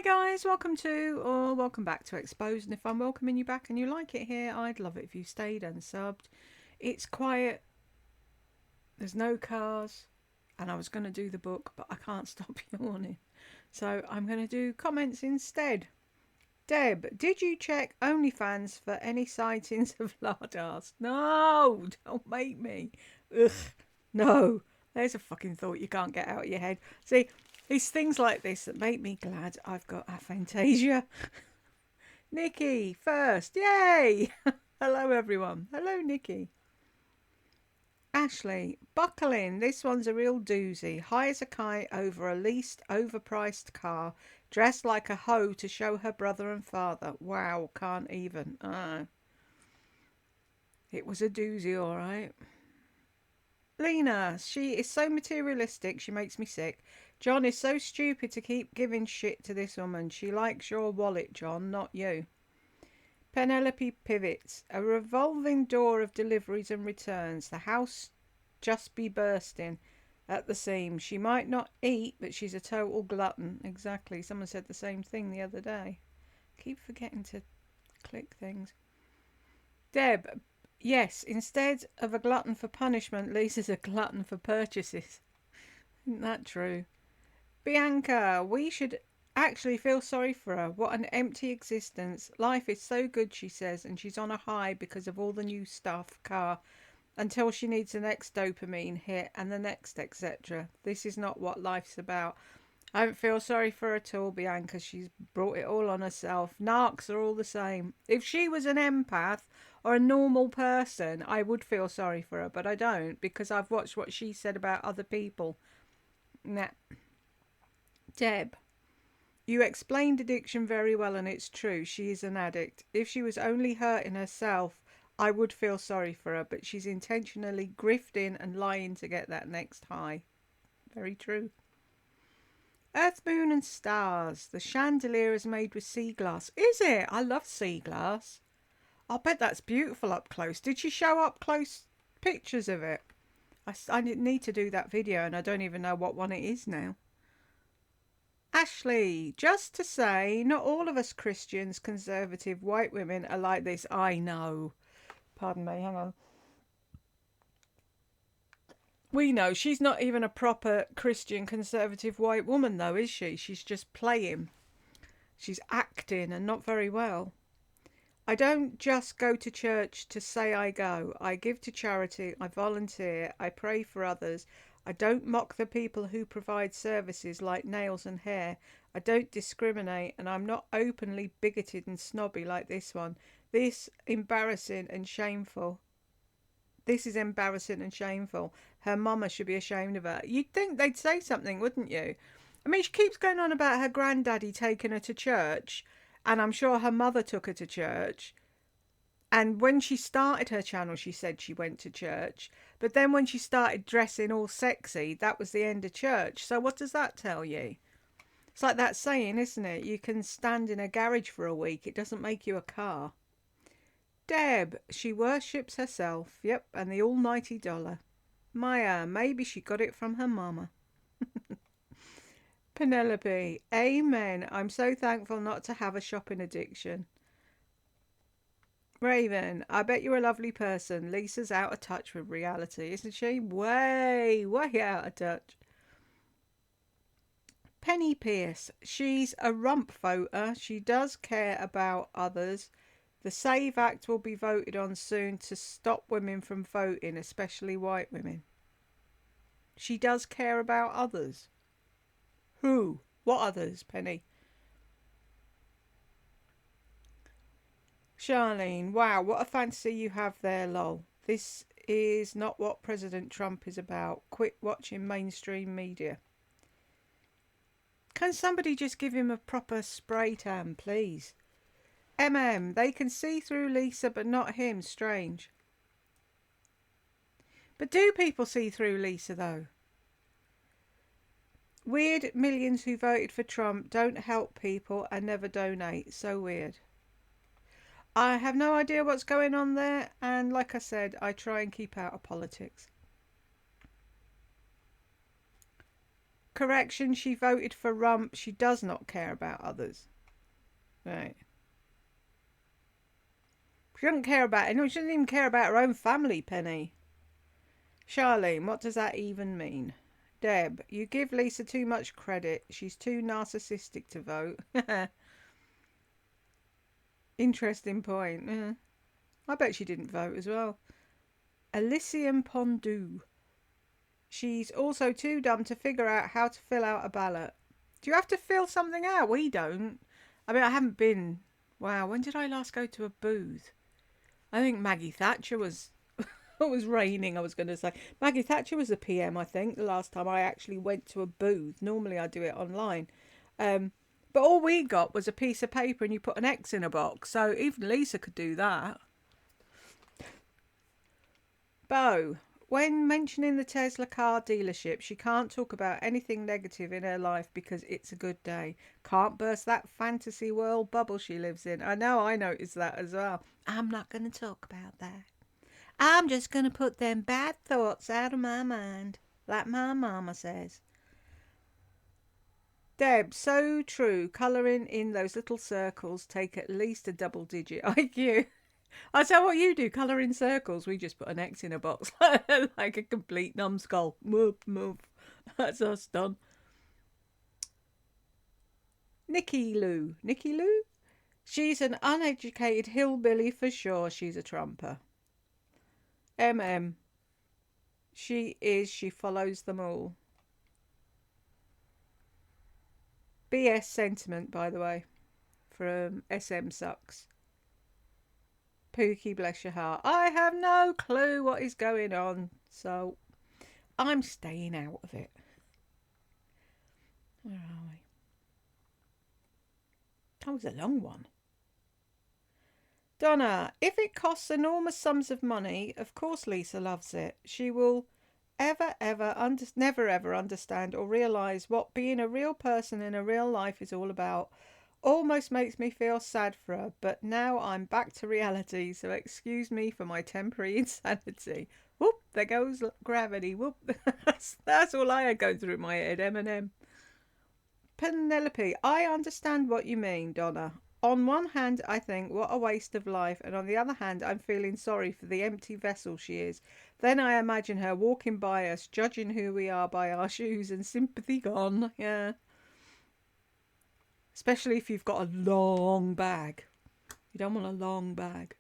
Hi guys, welcome back to Exposed. And if I'm welcoming you back and you like it here, I'd love it if you stayed and subbed. It's quiet, there's no cars, and I was going to do the book, but I can't stop yawning. So I'm going to do comments instead. Deb, did you check OnlyFans for any sightings of Lardas? No, don't make me. Ugh, no. There's a fucking thought you can't get out of your head. See, it's things like this that make me glad I've got aphantasia. Nikki, first. Yay! Hello, everyone. Hello, Nikki. Ashley, buckle in. This one's a real doozy. High as a kite over a leased, overpriced car, dressed like a hoe to show her brother and father. Wow, can't even. It was a doozy, all right. Lena, she is so materialistic, she makes me sick. John is so stupid to keep giving shit to this woman. She likes your wallet, John, not you. Penelope pivots. A revolving door of deliveries and returns. The house just be bursting at the seams. She might not eat, but she's a total glutton. Exactly. Someone said the same thing the other day. Keep forgetting to click things. Deb, yes, instead of a glutton for punishment, Lisa's a glutton for purchases. Isn't that true? Bianca, we should actually feel sorry for her. What an empty existence. Life is so good, she says, and she's on a high because of all the new stuff, car, until she needs the next dopamine hit and the next, etc. This is not what life's about. I don't feel sorry for her at all, Bianca. She's brought it all on herself. Narcs are all the same. If she was an empath or a normal person, I would feel sorry for her, but I don't because I've watched what she said about other people. Nah. Deb, you explained addiction very well, and it's true. She is an addict. If she was only hurting herself, I would feel sorry for her, but she's intentionally grifting and lying to get that next high. Very true. Earth, Moon and Stars. The chandelier is made with sea glass. Is it? I love sea glass. I'll bet that's beautiful up close. Did she show up close pictures of it? I need to do that video and I don't even know what one it is now. Ashley, just to say, not all of us Christians, conservative white women are like this. I know. Pardon me, hang on. We know she's not even a proper Christian conservative white woman, though, is she? She's just playing. She's acting and not very well. I don't just go to church to say I go. I give to charity, I volunteer, I pray for others. I don't mock the people who provide services like nails and hair. I don't discriminate, and I'm not openly bigoted and snobby like this one. This is embarrassing and shameful. Her mama should be ashamed of her. You'd think they'd say something, wouldn't you? I mean, she keeps going on about her granddaddy taking her to church, and I'm sure her mother took her to church. And when she started her channel, she said she went to church. But then when she started dressing all sexy, that was the end of church. So what does that tell you? It's like that saying, isn't it? You can stand in a garage for a week. It doesn't make you a car. Deb, she worships herself. Yep, and the almighty dollar. Maya, maybe she got it from her mama. Penelope, amen. I'm so thankful not to have a shopping addiction. Raven, I bet you're a lovely person. Lisa's out of touch with reality, isn't she? Way, way out of touch. Penny Pierce, she's a rump voter. She does care about others. The SAVE Act will be voted on soon to stop women from voting, especially white women. She does care about others. Who? What others, Penny? Charlene, wow, what a fantasy you have there, lol. This is not what President Trump is about. Quit watching mainstream media. Can somebody just give him a proper spray tan, please? They can see through Lisa but not him. Strange. But do people see through Lisa, though? Weird millions who voted for Trump don't help people and never donate. So weird. I have no idea what's going on there, and like I said, I try and keep out of politics. Correction, she voted for Rump. She does not care about others. Right. She doesn't care about anyone. She doesn't even care about her own family, Penny. Charlene, what does that even mean? Deb, you give Lisa too much credit. She's too narcissistic to vote. Interesting point. Yeah. I bet she didn't vote as well. Elysium Pondu. She's also too dumb to figure out how to fill out a ballot. Do you have to fill something out? We don't. I mean, I haven't been. Wow, when did I last go to a booth? I think Maggie Thatcher was. It was raining, I was going to say. Maggie Thatcher was a PM, I think, the last time I actually went to a booth. Normally I do it online. But all we got was a piece of paper and you put an X in a box. So even Lisa could do that. Bo, when mentioning the Tesla car dealership, she can't talk about anything negative in her life because it's a good day. Can't burst that fantasy world bubble she lives in. I know, I noticed that as well. I'm not going to talk about that. I'm just going to put them bad thoughts out of my mind, like my mama says. Deb, so true. Colouring in those little circles take at least a double-digit IQ. I tell what you do, colour in circles. We just put an X in a box like a complete numbskull. Move, move. That's us done. Nikki Lou. Nikki Lou? She's an uneducated hillbilly for sure. She's a trumper. MM. She is. She follows them all. BS sentiment, by the way, from SM Sucks. Pookie, bless your heart. I have no clue what is going on, so I'm staying out of it. Where are we? That was a long one. Donna, if it costs enormous sums of money, of course Lisa loves it. She will never ever understand or realise what being a real person in a real life is all about. Almost makes me feel sad for her, but now I'm back to reality, so excuse me for my temporary insanity. Whoop, there goes gravity. Whoop. That's all I had going through my head, Eminem. Penelope, I understand what you mean, Donna. On one hand, I think, what a waste of life, and on the other hand, I'm feeling sorry for the empty vessel she is. Then I imagine her walking by us, judging who we are by our shoes, and sympathy gone. Yeah. Especially if you've got a long bag. You don't want a long bag.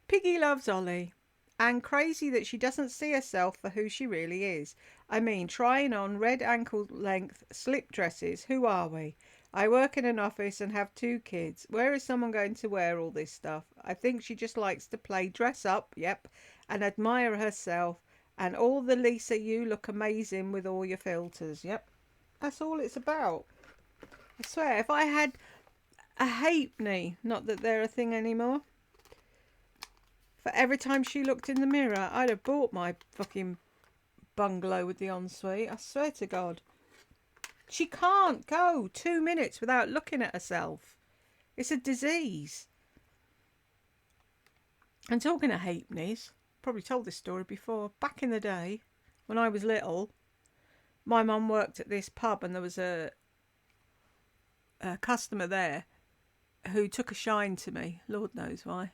Piggy loves Ollie. And crazy that she doesn't see herself for who she really is. I mean, trying on red ankle length slip dresses. Who are we? I work in an office and have 2 kids. Where is someone going to wear all this stuff? I think she just likes to play dress up, yep, and admire herself. And all the Lisa, you look amazing with all your filters, yep. That's all it's about. I swear, if I had a halfpenny, not that they're a thing anymore, for every time she looked in the mirror, I'd have bought my fucking bungalow with the ensuite. I swear to God. She can't go 2 minutes without looking at herself. It's a disease. And talking of halfpennies, probably told this story before. Back in the day, when I was little, my mum worked at this pub and there was a customer there who took a shine to me. Lord knows why.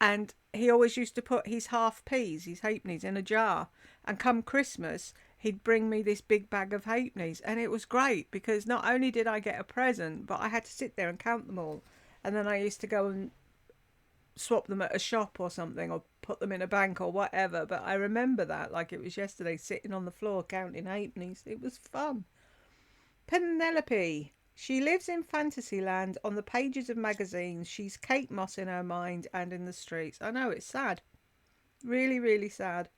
And he always used to put his half peas, his halfpennies, in a jar. And come Christmas, he'd bring me this big bag of halfpennies. And it was great because not only did I get a present, but I had to sit there and count them all. And then I used to go and swap them at a shop or something, or put them in a bank or whatever. But I remember that like it was yesterday, sitting on the floor counting halfpennies. It was fun. Penelope. She lives in Fantasyland on the pages of magazines. She's Kate Moss in her mind and in the streets. I know, it's sad. Really, really sad.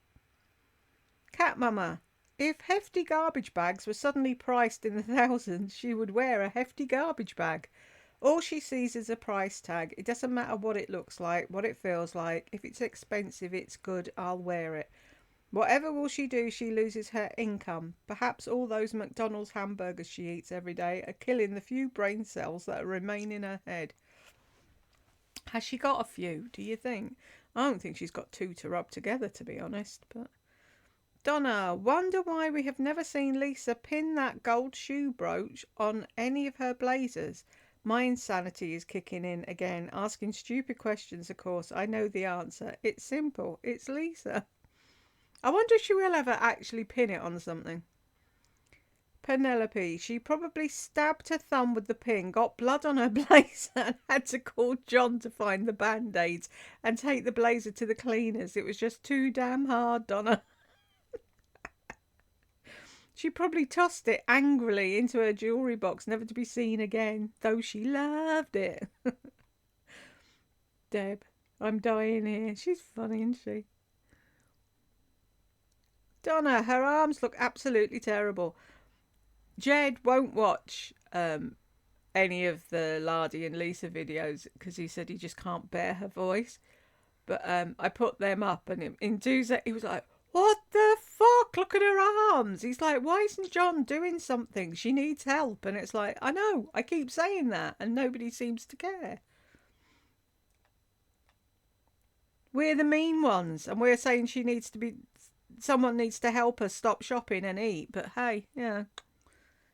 Cat Mama. If hefty garbage bags were suddenly priced in the thousands, she would wear a hefty garbage bag. All she sees is a price tag. It doesn't matter what it looks like, what it feels like. If it's expensive, it's good. I'll wear it. Whatever will she do, she loses her income. Perhaps all those McDonald's hamburgers she eats every day are killing the few brain cells that remain in her head. Has she got a few, do you think? I don't think she's got 2 to rub together, to be honest. But Donna, wonder why we have never seen Lisa pin that gold shoe brooch on any of her blazers. My insanity is kicking in again, asking stupid questions, of course. I know the answer. It's simple. It's Lisa. I wonder if she will ever actually pin it on something. Penelope, she probably stabbed her thumb with the pin, got blood on her blazer, and had to call John to find the band-aids and take the blazer to the cleaners. It was just too damn hard, Donna. She probably tossed it angrily into her jewellery box, never to be seen again, though she loved it. Deb, I'm dying here. She's funny, isn't she? Donna, her arms look absolutely terrible. Jed won't watch any of the Lardy and Lisa videos because he said he just can't bear her voice. But I put them up, and in Duza, he was like, "What the fuck? Look at her arms." He's like, "Why isn't John doing something? She needs help." And it's like, I know, I keep saying that, and nobody seems to care. We're the mean ones, and we're saying someone needs to help her stop shopping and eat. But hey, yeah,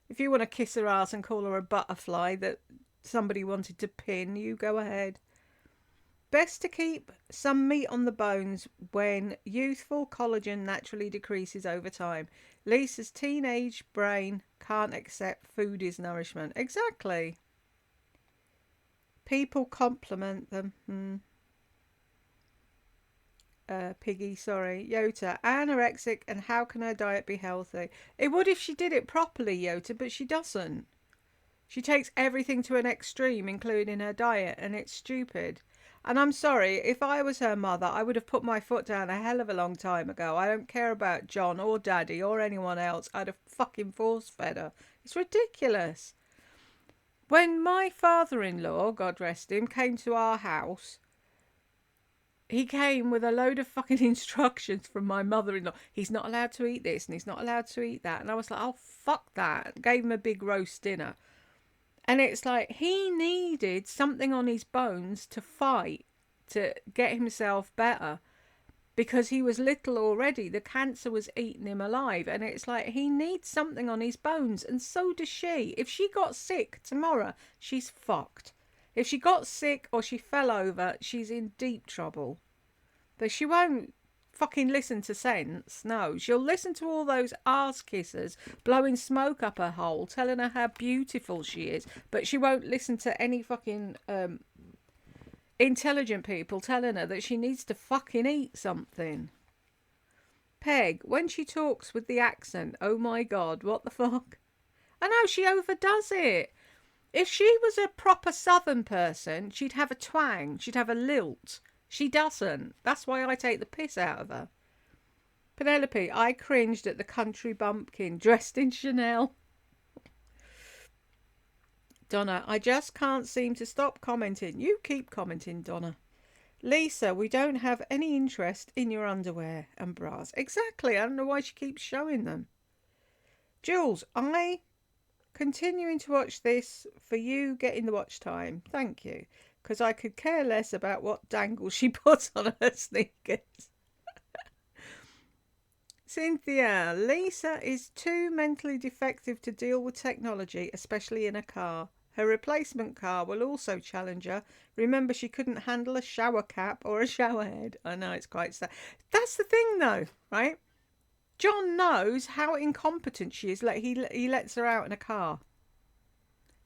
if you want to kiss her ass and call her a butterfly that somebody wanted to pin, you go ahead. Best to keep some meat on the bones when youthful collagen naturally decreases over time. Lisa's teenage brain can't accept food is nourishment. Exactly. People compliment them. Piggy, sorry. Yota, anorexic, and how can her diet be healthy? It would if she did it properly, Yota, but she doesn't. She takes everything to an extreme, including her diet, and it's stupid. And I'm sorry, if I was her mother, I would have put my foot down a hell of a long time ago. I don't care about John or Daddy or anyone else. I'd have fucking force fed her. It's ridiculous. When my father-in-law, God rest him, came to our house, he came with a load of fucking instructions from my mother-in-law. He's not allowed to eat this and he's not allowed to eat that. And I was like, oh, fuck that. Gave him a big roast dinner. And it's like he needed something on his bones to fight, to get himself better, because he was little already. The cancer was eating him alive. And it's like he needs something on his bones, and so does she. If she got sick tomorrow, she's fucked. If she got sick or she fell over, she's in deep trouble. But she won't fucking listen to sense. No, she'll listen to all those arse kissers blowing smoke up her hole, telling her how beautiful she is, but she won't listen to any fucking intelligent people telling her that she needs to fucking eat something. Peg, when she talks with the accent, oh my god, what the fuck? I know, she overdoes it. If she was a proper southern person, she'd have a twang, she'd have a lilt. She doesn't. That's why I take the piss out of her. Penelope, I cringed at the country bumpkin dressed in Chanel. Donna, I just can't seem to stop commenting. You keep commenting, Donna. Lisa, we don't have any interest in your underwear and bras. Exactly. I don't know why she keeps showing them. Jules, I continuing to watch this for you getting the watch time. Thank you. Because I could care less about what dangle she puts on her sneakers. Cynthia, Lisa is too mentally defective to deal with technology, especially in a car. Her replacement car will also challenge her. Remember, she couldn't handle a shower cap or a shower head. I know, it's quite sad. That's the thing, though, right? John knows how incompetent she is. Like he lets her out in a car.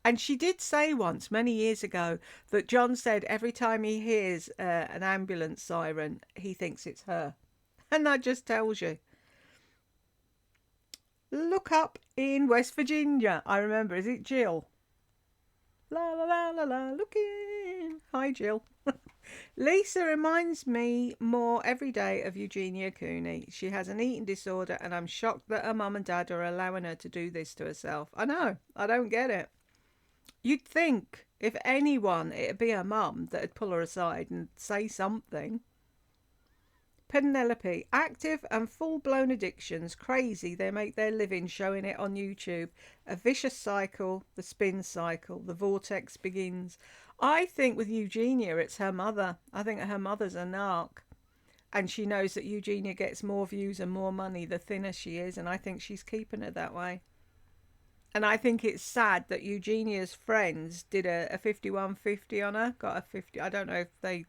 And she did say once, many years ago, that John said every time he hears an ambulance siren, he thinks it's her. And that just tells you. Look up in West Virginia. I remember, is it Jill? La la la la la, looking. Hi, Jill. Lisa reminds me more every day of Eugenia Cooney. She has an eating disorder, and I'm shocked that her mum and dad are allowing her to do this to herself. I know, I don't get it. You'd think, if anyone, it'd be her mum that'd pull her aside and say something. Penelope, active and full-blown addictions, crazy. They make their living showing it on YouTube. A vicious cycle, the spin cycle, the vortex begins. I think with Eugenia, it's her mother. I think her mother's a narc. And she knows that Eugenia gets more views and more money the thinner she is, and I think she's keeping her that way. And I think it's sad that Eugenia's friends did a 5150 on her, got a 50. I don't know if they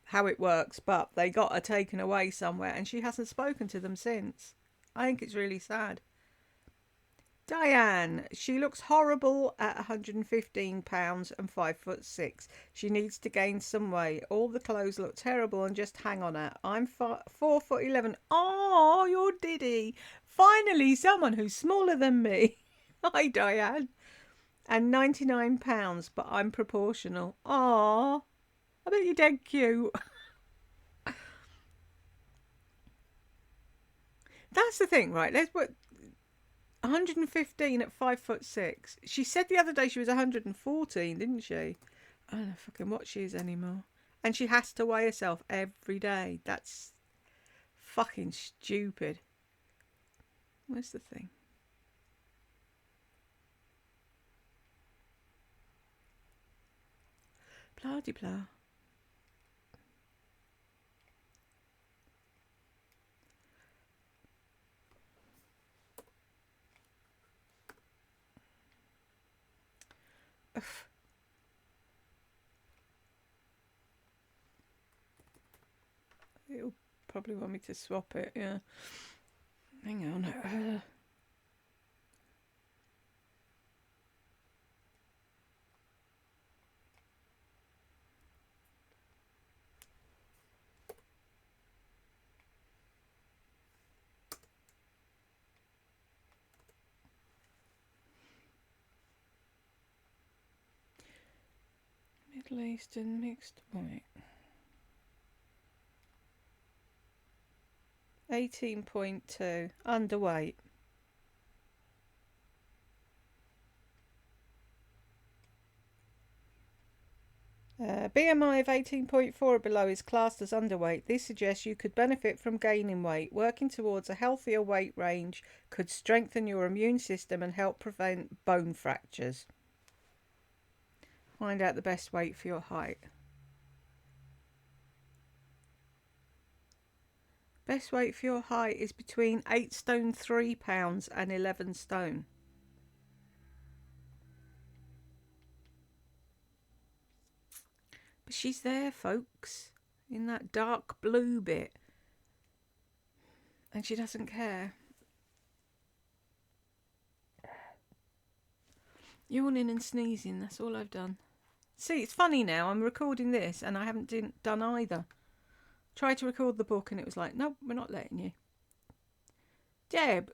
how it works, but they got her taken away somewhere, and she hasn't spoken to them since. I think it's really sad. Diane, she looks horrible at 115 pounds and 5 foot 6. She needs to gain some weight. All the clothes look terrible and just hang on her. I'm 4 foot 11. Oh, you're Diddy. Finally, someone who's smaller than me. Hi, Diane. And 99 pounds, but I'm proportional. Oh, I bet you're dead cute. That's the thing, right? Let's put 115 at 5 foot 6. She said the other day she was 114, didn't she? I don't know fucking what she is anymore. And she has to weigh herself every day. That's fucking stupid. Where's the thing? Blah de blah. It'll probably want me to swap it, yeah. Hang on. Middle Eastern mixed white. 18.2. Underweight. BMI of 18.4 or below is classed as underweight. This suggests you could benefit from gaining weight. Working towards a healthier weight range could strengthen your immune system and help prevent bone fractures. Find out the best weight for your height. Best weight for your height is between 8 stone 3 pounds and 11 stone. But she's there, folks, in that dark blue bit. And she doesn't care. Yawning and sneezing, that's all I've done. See, it's funny now, I'm recording this and I haven't done either. Tried to record the book and it was like, nope, we're not letting you. Deb.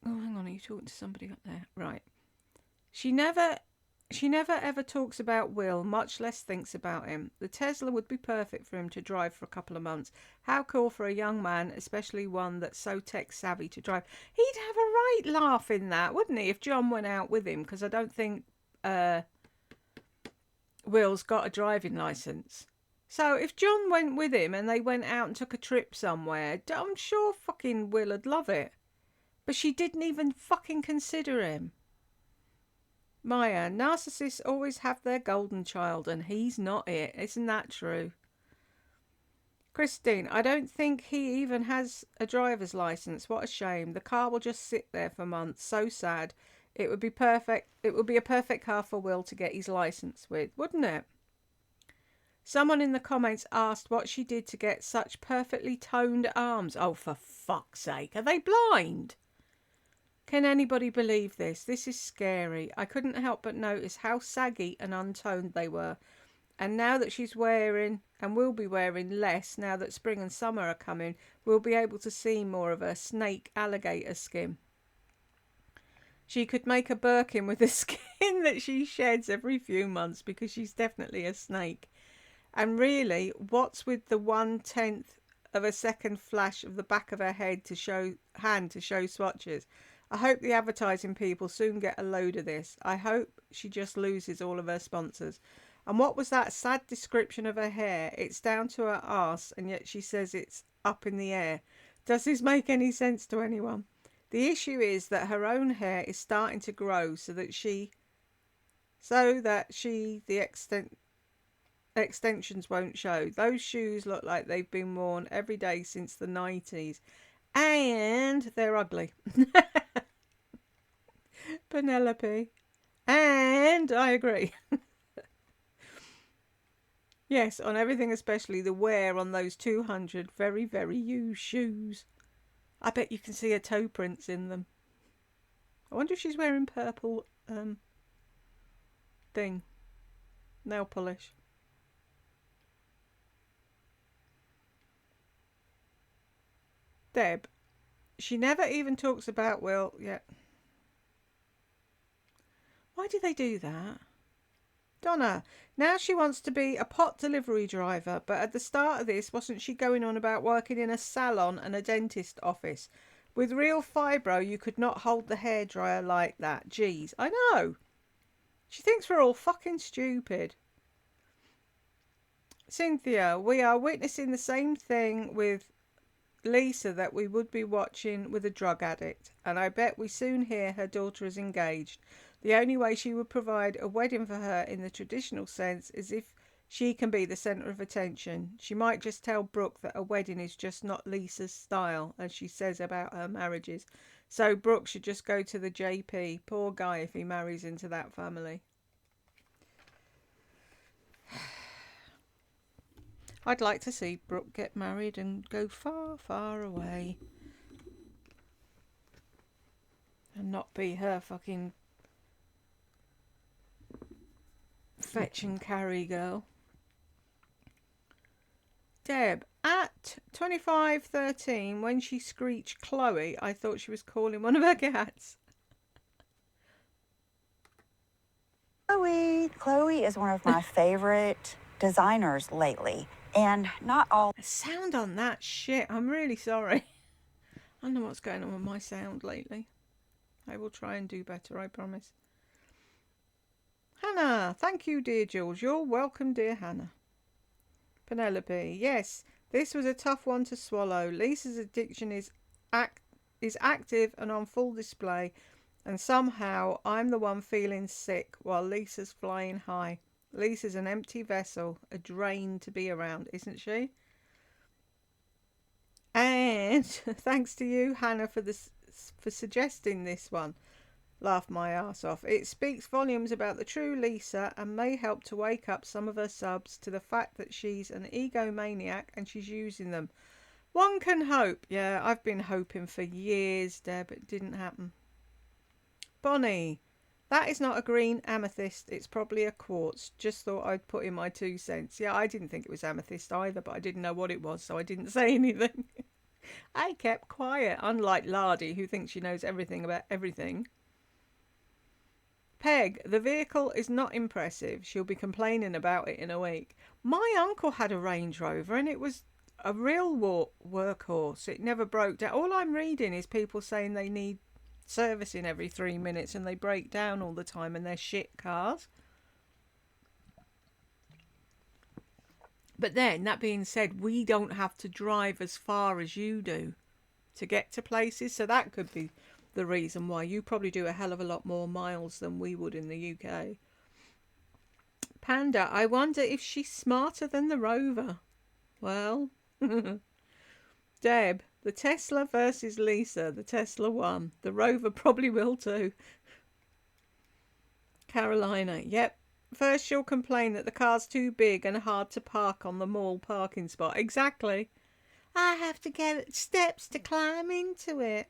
Oh, hang on, are you talking to somebody up there? Right. She never ever talks about Will, much less thinks about him. The Tesla would be perfect for him to drive for a couple of months. How cool for a young man, especially one that's so tech savvy, to drive. He'd have a right laugh in that, wouldn't he, if John went out with him? Because I don't think Will's got a driving licence. So if John went with him and they went out and took a trip somewhere, I'm sure fucking Will would love it. But she didn't even fucking consider him. Maya, narcissists always have their golden child and he's not it. Isn't that true? Christine, I don't think he even has a driver's license. What a shame. The car will just sit there for months. So sad. It would be perfect. It would be a perfect car for Will to get his license with, wouldn't it? Someone in the comments asked what she did to get such perfectly toned arms. Oh, for fuck's sake. Are they blind? Can anybody believe this? This is scary. I couldn't help but notice how saggy and untoned they were. And now that she's wearing, and will be wearing less now that spring and summer are coming, we'll be able to see more of her snake alligator skin. She could make a Birkin with the skin that she sheds every few months because she's definitely a snake. And really, what's with the 1/10 of a second flash of the back of her head to show swatches? I hope the advertising people soon get a load of this. I hope she just loses all of her sponsors. And what was that sad description of her hair? It's down to her arse, and yet she says it's up in the air. Does this make any sense to anyone? The issue is that her own hair is starting to grow so that the extent extensions won't show. Those shoes look like they've been worn every day since the 90s. And they're ugly. Penelope. And I agree. Yes, on everything, especially the wear on those 200 very, very used shoes. I bet you can see her toe prints in them. I wonder if she's wearing purple thing. Nail polish. Deb. She never even talks about, well, yeah. Why do they do that? Donna, now she wants to be a pot delivery driver, but at the start of this, wasn't she going on about working in a salon and a dentist office? With real fibro, you could not hold the hairdryer like that. Jeez, I know. She thinks we're all fucking stupid. Cynthia, we are witnessing the same thing with Lisa that we would be watching with a drug addict, and I bet we soon hear her daughter is engaged. The only way she would provide a wedding for her in the traditional sense is if she can be the centre of attention. She might just tell Brooke that a wedding is just not Lisa's style, as she says about her marriages. So Brooke should just go to the JP. Poor guy if he marries into that family. I'd like to see Brooke get married and go far, far away. And not be her fucking fetch and carry girl. Deb, at 25:13, when she screeched Chloe, I thought she was calling one of her cats. Chloe is one of my favorite designers lately. And not all... The sound on that shit. I'm really sorry. I don't know what's going on with my sound lately. I will try and do better, I promise. Hannah, thank you, dear Jules. You're welcome, dear Hannah. Penelope, yes, this was a tough one to swallow. Lisa's addiction is active and on full display, and somehow I'm the one feeling sick while Lisa's flying high. Lisa's an empty vessel, a drain to be around, isn't she? And thanks to you, Hannah, for suggesting this one. Laughed my ass off. It speaks volumes about the true Lisa and may help to wake up some of her subs to the fact that she's an egomaniac and she's using them. One can hope. Yeah, I've been hoping for years, Deb. It didn't happen. Bonnie, that is not a green amethyst. It's probably a quartz. Just thought I'd put in my 2 cents. Yeah, I didn't think it was amethyst either, but I didn't know what it was, so I didn't say anything. I kept quiet, unlike Lardy, who thinks she knows everything about everything. Peg, the vehicle is not impressive. She'll be complaining about it in a week. My uncle had a Range Rover and it was a real workhorse. It never broke down. All I'm reading is people saying they need servicing every 3 minutes and they break down all the time and they're shit cars. But then, that being said, we don't have to drive as far as you do to get to places, so that could be the reason why. You probably do a hell of a lot more miles than we would in the UK. Panda, I wonder if she's smarter than the Rover. Well, Deb, the Tesla versus Lisa. The Tesla won. The Rover probably will too. Carolina, yep. First she'll complain that the car's too big and hard to park on the mall parking spot. Exactly. I have to get steps to climb into it.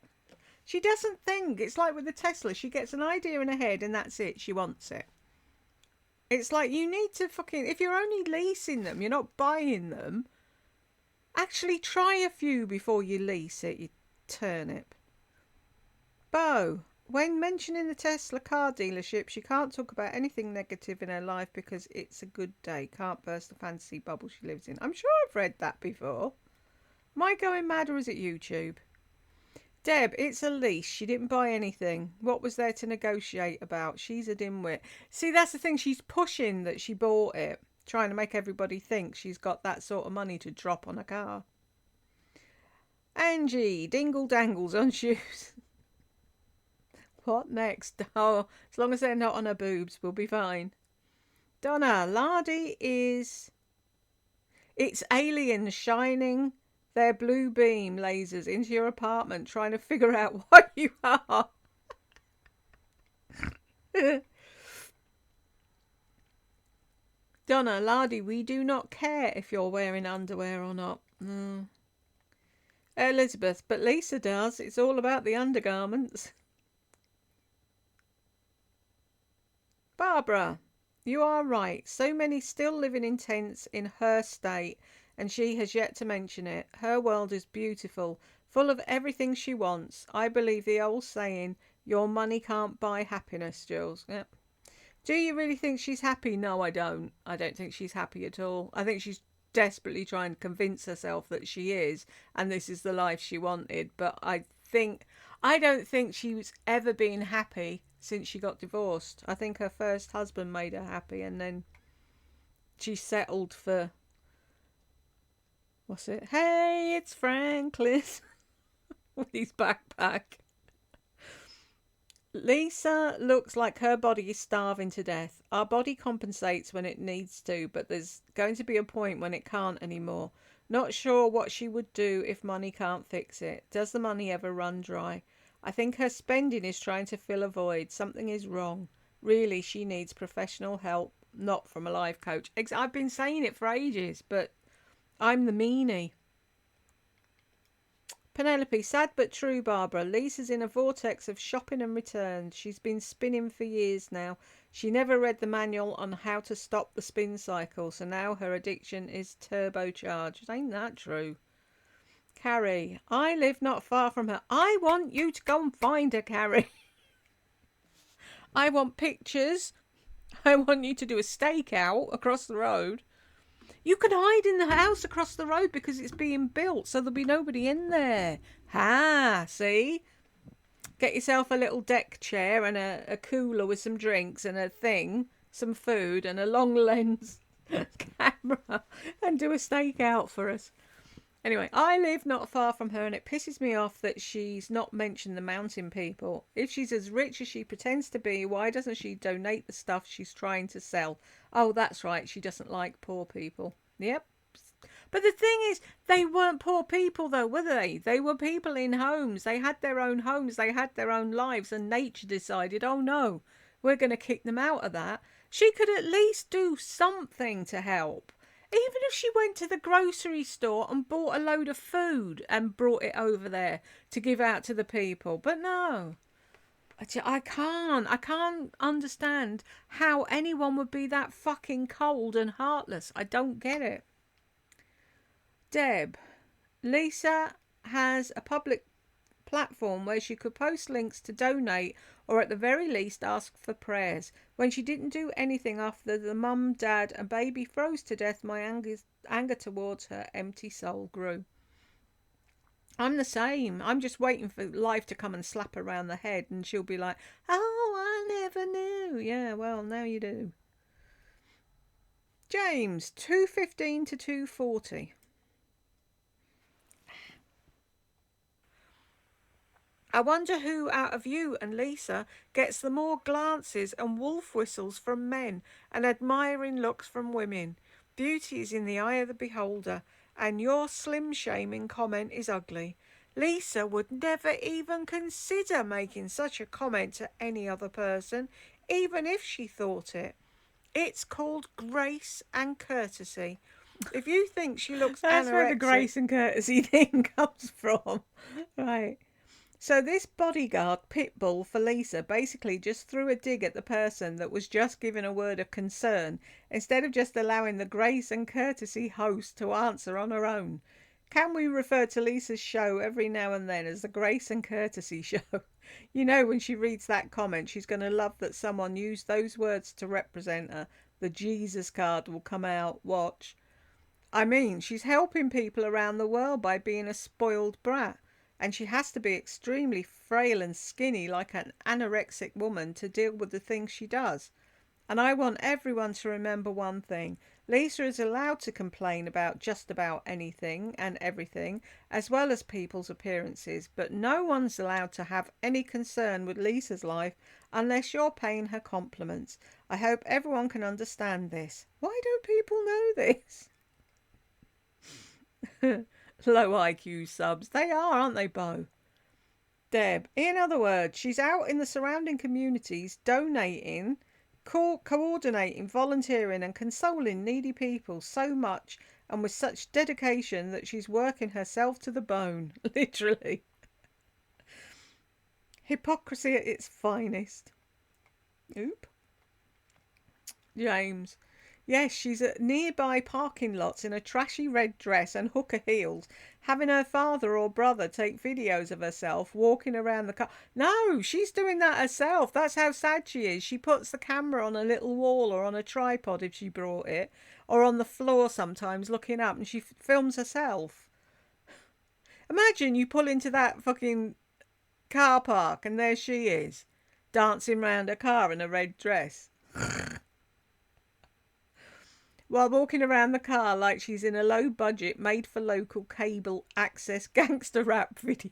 She doesn't think. It's like with the Tesla. She gets an idea in her head and that's it. She wants it. It's like you need to fucking... If you're only leasing them, you're not buying them. Actually try a few before you lease it, you turnip. Bo, when mentioning the Tesla car dealership, she can't talk about anything negative in her life because it's a good day. Can't burst the fantasy bubble she lives in. I'm sure I've read that before. Am I going mad or is it YouTube? Deb, it's a lease. She didn't buy anything. What was there to negotiate about? She's a dimwit. See, that's the thing. She's pushing that she bought it, trying to make everybody think she's got that sort of money to drop on a car. Angie, dingle dangles on shoes. What next? Oh, as long as they're not on her boobs, we'll be fine. Donna, Lardy is It's aliens shining their blue beam lasers into your apartment trying to figure out what you are. Donna, Lardy, we do not care if you're wearing underwear or not. No. Elizabeth, but Lisa does. It's all about the undergarments. Barbara, you are right. So many still living in tents in her state, and she has yet to mention it. Her world is beautiful, full of everything she wants. I believe the old saying, your money can't buy happiness, Jules. Yep. Do you really think she's happy? No, I don't. I don't think she's happy at all. I think she's desperately trying to convince herself that she is, and this is the life she wanted. But I don't think she's ever been happy since she got divorced. I think her first husband made her happy, and then she settled for, what's it? Hey, it's Franklin with his backpack. Lisa looks like her body is starving to death. Our body compensates when it needs to, but there's going to be a point when it can't anymore. Not sure what she would do if money can't fix it. Does the money ever run dry? I think her spending is trying to fill a void. Something is wrong. Really, she needs professional help, not from a life coach. I've been saying it for ages, but I'm the meanie. Penelope, sad but true, Barbara. Lisa's in a vortex of shopping and returns. She's been spinning for years now. She never read the manual on how to stop the spin cycle, so now her addiction is turbocharged. Ain't that true? Carrie, I live not far from her. I want you to go and find her, Carrie. I want pictures. I want you to do a stakeout across the road. You can hide in the house across the road because it's being built, so there'll be nobody in there. Ha, see? Get yourself a little deck chair and a cooler with some drinks and a thing, some food and a long lens camera and do a stakeout for us. Anyway, I live not far from her and it pisses me off that she's not mentioned the mountain people. If she's as rich as she pretends to be, why doesn't she donate the stuff she's trying to sell? Oh, that's right, she doesn't like poor people. Yep. But the thing is, they weren't poor people though, were they? They were people in homes. They had their own homes. They had their own lives, and nature decided, oh no, we're going to kick them out of that. She could at least do something to help. Even if she went to the grocery store and bought a load of food and brought it over there to give out to the people. But no. I can't understand how anyone would be that fucking cold and heartless. I don't get it. Deb, Lisa has a public platform where she could post links to donate or at the very least ask for prayers. When she didn't do anything after the mum, dad and baby froze to death, my anger towards her empty soul grew. I'm the same. I'm just waiting for life to come and slap her around the head and she'll be like, oh, I never knew. Yeah, well, now you do. James, 2:15 to 2:40. I wonder who out of you and Lisa gets the more glances and wolf whistles from men and admiring looks from women. Beauty is in the eye of the beholder, and your slim shaming comment is ugly. Lisa would never even consider making such a comment to any other person, even if she thought it. It's called grace and courtesy. If you think she looks That's anorexic... where the grace and courtesy thing comes from. Right. So this bodyguard pitbull for Lisa basically just threw a dig at the person that was just given a word of concern instead of just allowing the grace and courtesy host to answer on her own. Can we refer to Lisa's show every now and then as the Grace and Courtesy Show? You know, when she reads that comment, she's going to love that someone used those words to represent her. The Jesus card will come out. Watch. I mean, she's helping people around the world by being a spoiled brat. And she has to be extremely frail and skinny like an anorexic woman to deal with the things she does. And I want everyone to remember one thing. Lisa is allowed to complain about just about anything and everything, as well as people's appearances, but no one's allowed to have any concern with Lisa's life unless you're paying her compliments. I hope everyone can understand this. Why don't people know this? Low IQ subs. They aren't they, Bo? Deb. In other words, she's out in the surrounding communities donating, coordinating, volunteering, and consoling needy people so much and with such dedication that she's working herself to the bone. Literally. Hypocrisy at its finest. Oop. James. Yes, she's at nearby parking lots in a trashy red dress and hooker heels, having her father or brother take videos of herself walking around the car. No, she's doing that herself. That's how sad she is. She puts the camera on a little wall or on a tripod if she brought it, or on the floor sometimes looking up, and she films herself. Imagine you pull into that fucking car park and there she is, dancing round a car in a red dress. While walking around the car like she's in a low-budget, made-for-local cable access gangster rap video.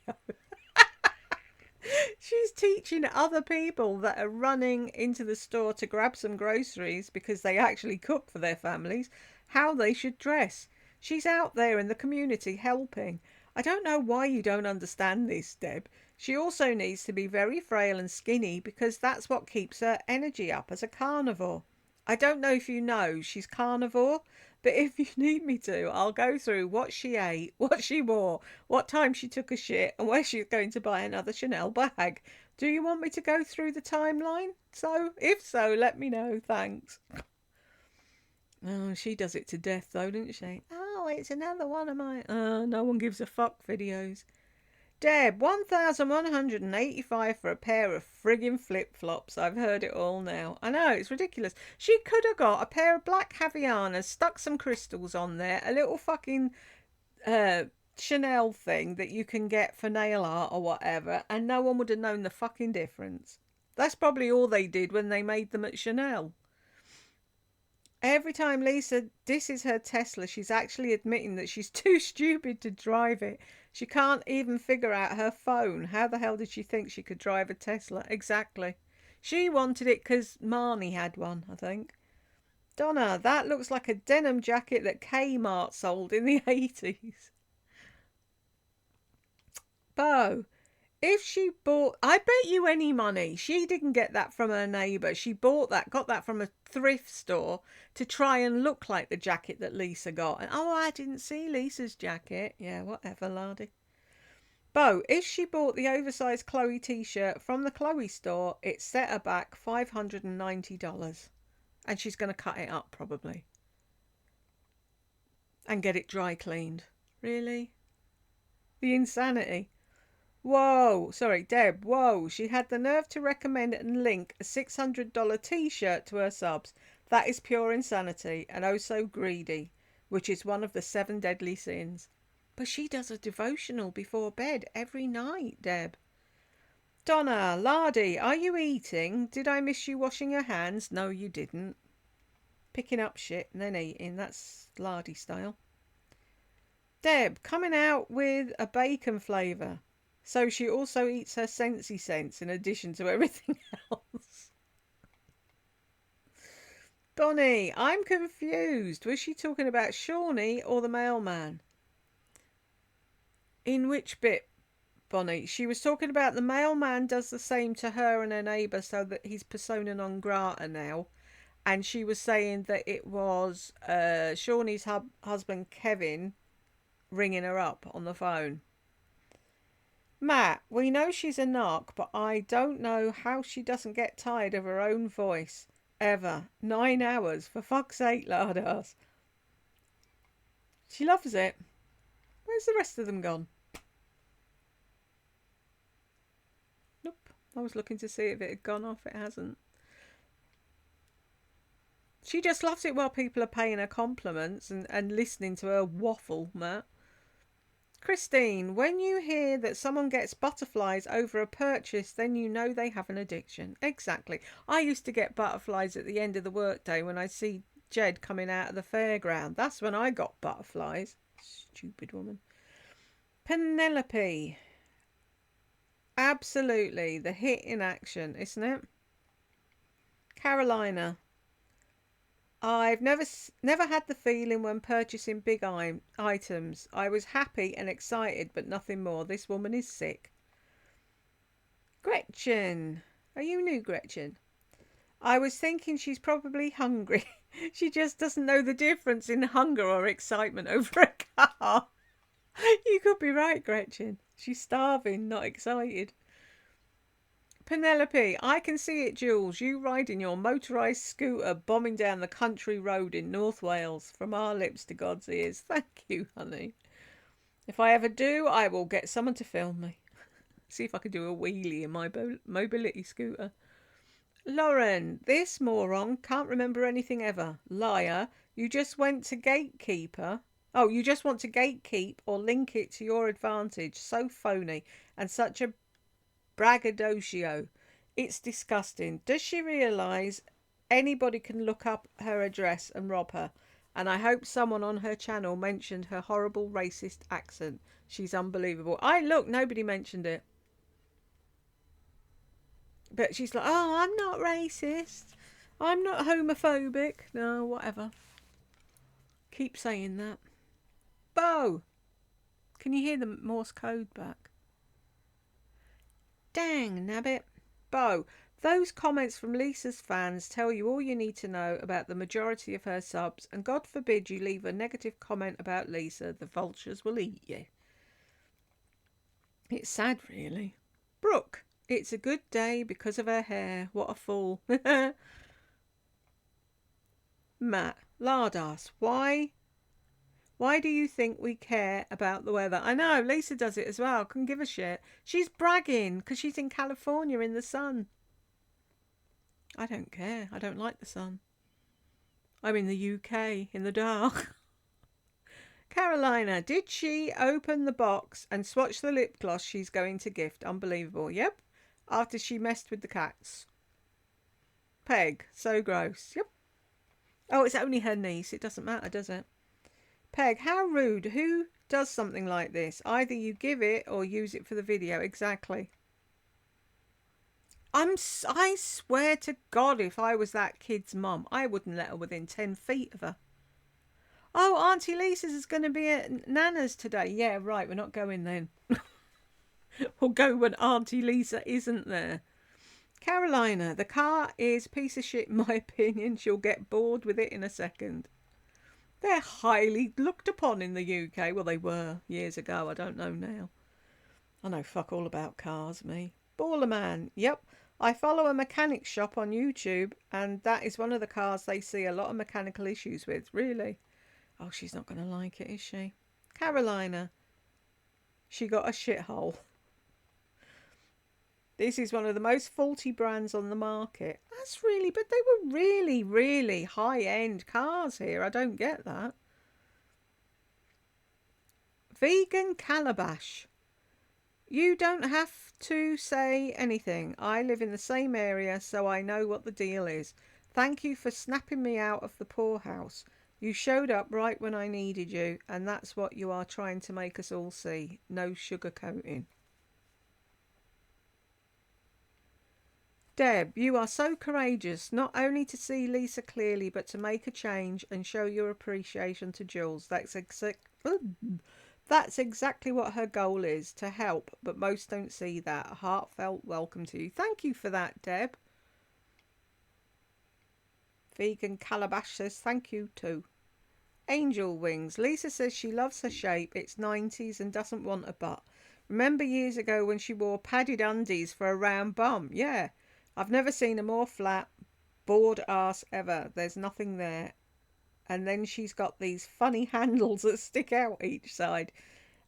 She's teaching other people that are running into the store to grab some groceries because they actually cook for their families how they should dress. She's out there in the community helping. I don't know why you don't understand this, Deb. She also needs to be very frail and skinny because that's what keeps her energy up as a carnivore. I don't know if you know she's carnivore, but if you need me to, I'll go through what she ate, what she wore, what time she took a shit, and where she's going to buy another Chanel bag. Do you want me to go through the timeline? If so, let me know. Thanks. Oh, she does it to death though, doesn't she? Oh, it's another one of my no one gives a fuck videos. Deb, 1,185 for a pair of friggin' flip-flops. I've heard it all now. I know, it's ridiculous. She could have got a pair of black Havianas, stuck some crystals on there, a little fucking Chanel thing that you can get for nail art or whatever, and no one would have known the fucking difference. That's probably all they did when they made them at Chanel. Every time Lisa disses her Tesla, she's actually admitting that she's too stupid to drive it. She can't even figure out her phone. How the hell did she think she could drive a Tesla? Exactly. She wanted it because Marnie had one, I think. Donna, that looks like a denim jacket that Kmart sold in the 80s. Bo, if she bought, I bet you any money, she didn't get that from her neighbour. She got that from a thrift store to try and look like the jacket that Lisa got. And I didn't see Lisa's jacket. Yeah, whatever, laddie. Bo, if she bought the oversized Chloe t-shirt from the Chloe store, it set her back $590. And she's going to cut it up, probably. And get it dry cleaned. Really? The insanity. Whoa, sorry, Deb, whoa. She had the nerve to recommend and link a $600 t-shirt to her subs. That is pure insanity and oh so greedy, which is one of the 7 deadly sins. But she does a devotional before bed every night, Deb. Donna, Lardy, are you eating? Did I miss you washing your hands? No, you didn't. Picking up shit and then eating, that's Lardy style. Deb, coming out with a bacon flavour. So she also eats her Scentsy Scents in addition to everything else. Bonnie, I'm confused. Was she talking about Shawnee or the mailman? In which bit, Bonnie? She was talking about the mailman does the same to her and her neighbour so that he's persona non grata now. And she was saying that it was Shawnee's husband, Kevin, ringing her up on the phone. Matt, we know she's a narc, but I don't know how she doesn't get tired of her own voice. Ever. 9 hours. For fuck's sake, lardass. She loves it. Where's the rest of them gone? Nope. I was looking to see if it had gone off. It hasn't. She just loves it while people are paying her compliments and listening to her waffle, Matt. Christine, when you hear that someone gets butterflies over a purchase, then you know they have an addiction. Exactly. I used to get butterflies at the end of the workday when I see Jed coming out of the fairground. That's when I got butterflies. Stupid woman. Penelope. Absolutely. The hit in action, isn't it? Carolina. I've never had the feeling when purchasing big items. I was happy and excited, but nothing more. This woman is sick. Gretchen. Are you new, Gretchen? I was thinking she's probably hungry. She just doesn't know the difference in hunger or excitement over a car. You could be right, Gretchen. She's starving, not excited. Penelope, I can see it, Jules. You riding your motorised scooter bombing down the country road in North Wales. From our lips to God's ears. Thank you, honey. If I ever do, I will get someone to film me. See if I can do a wheelie in my mobility scooter. Lauren, this moron can't remember anything ever. Liar. You just went to gatekeeper. Oh, you just want to gatekeep or link it to your advantage. So phony and such a braggadocio. It's disgusting. Does she realise anybody can look up her address and rob her? And I hope someone on her channel mentioned her horrible racist accent. She's unbelievable. Look, nobody mentioned it. But she's like, oh, I'm not racist. I'm not homophobic. No, whatever. Keep saying that. Bo! Can you hear the Morse code back? Dang, nabbit. Bo, those comments from Lisa's fans tell you all you need to know about the majority of her subs, and God forbid you leave a negative comment about Lisa, the vultures will eat you. It's sad, really. Brooke, it's a good day because of her hair. What a fool. Matt, Lardass, why do you think we care about the weather? I know, Lisa does it as well. Couldn't give a shit. She's bragging because she's in California in the sun. I don't care. I don't like the sun. I'm in the UK in the dark. Carolina, did she open the box and swatch the lip gloss she's going to gift? Unbelievable. Yep. After she messed with the cats. Peg, so gross. Yep. Oh, it's only her niece. It doesn't matter, does it? Peg, how rude. Who does something like this? Either you give it or use it for the video. Exactly. I swear to God, if I was that kid's mum, I wouldn't let her within 10 feet of her. Oh, Auntie Lisa's is going to be at Nana's today. Yeah, right. We're not going then. We'll go when Auntie Lisa isn't there. Carolina, the car is a piece of shit in my opinion. She'll get bored with it in a second. They're highly looked upon in the UK. Well, they were years ago. I don't know now. I know fuck all about cars, me. Baller Man. Yep. I follow a mechanic shop on YouTube, and that is one of the cars they see a lot of mechanical issues with. Really? Oh, she's not going to like it, is she? Carolina. She got a shithole. This is one of the most faulty brands on the market. That's really, but they were really, really high-end cars here. I don't get that. Vegan Calabash. You don't have to say anything. I live in the same area, so I know what the deal is. Thank you for snapping me out of the poorhouse. You showed up right when I needed you, and that's what you are trying to make us all see. No sugarcoating. Deb, you are so courageous, not only to see Lisa clearly, but to make a change and show your appreciation to Jules. That's exactly what her goal is, to help, but most don't see that. A heartfelt welcome to you. Thank you for that, Deb. Vegan Calabash says thank you too. Angel Wings. Lisa says she loves her shape. It's 90s and doesn't want a butt. Remember years ago when she wore padded undies for a round bum? Yeah. I've never seen a more flat, bored ass ever. There's nothing there. And then she's got these funny handles that stick out each side.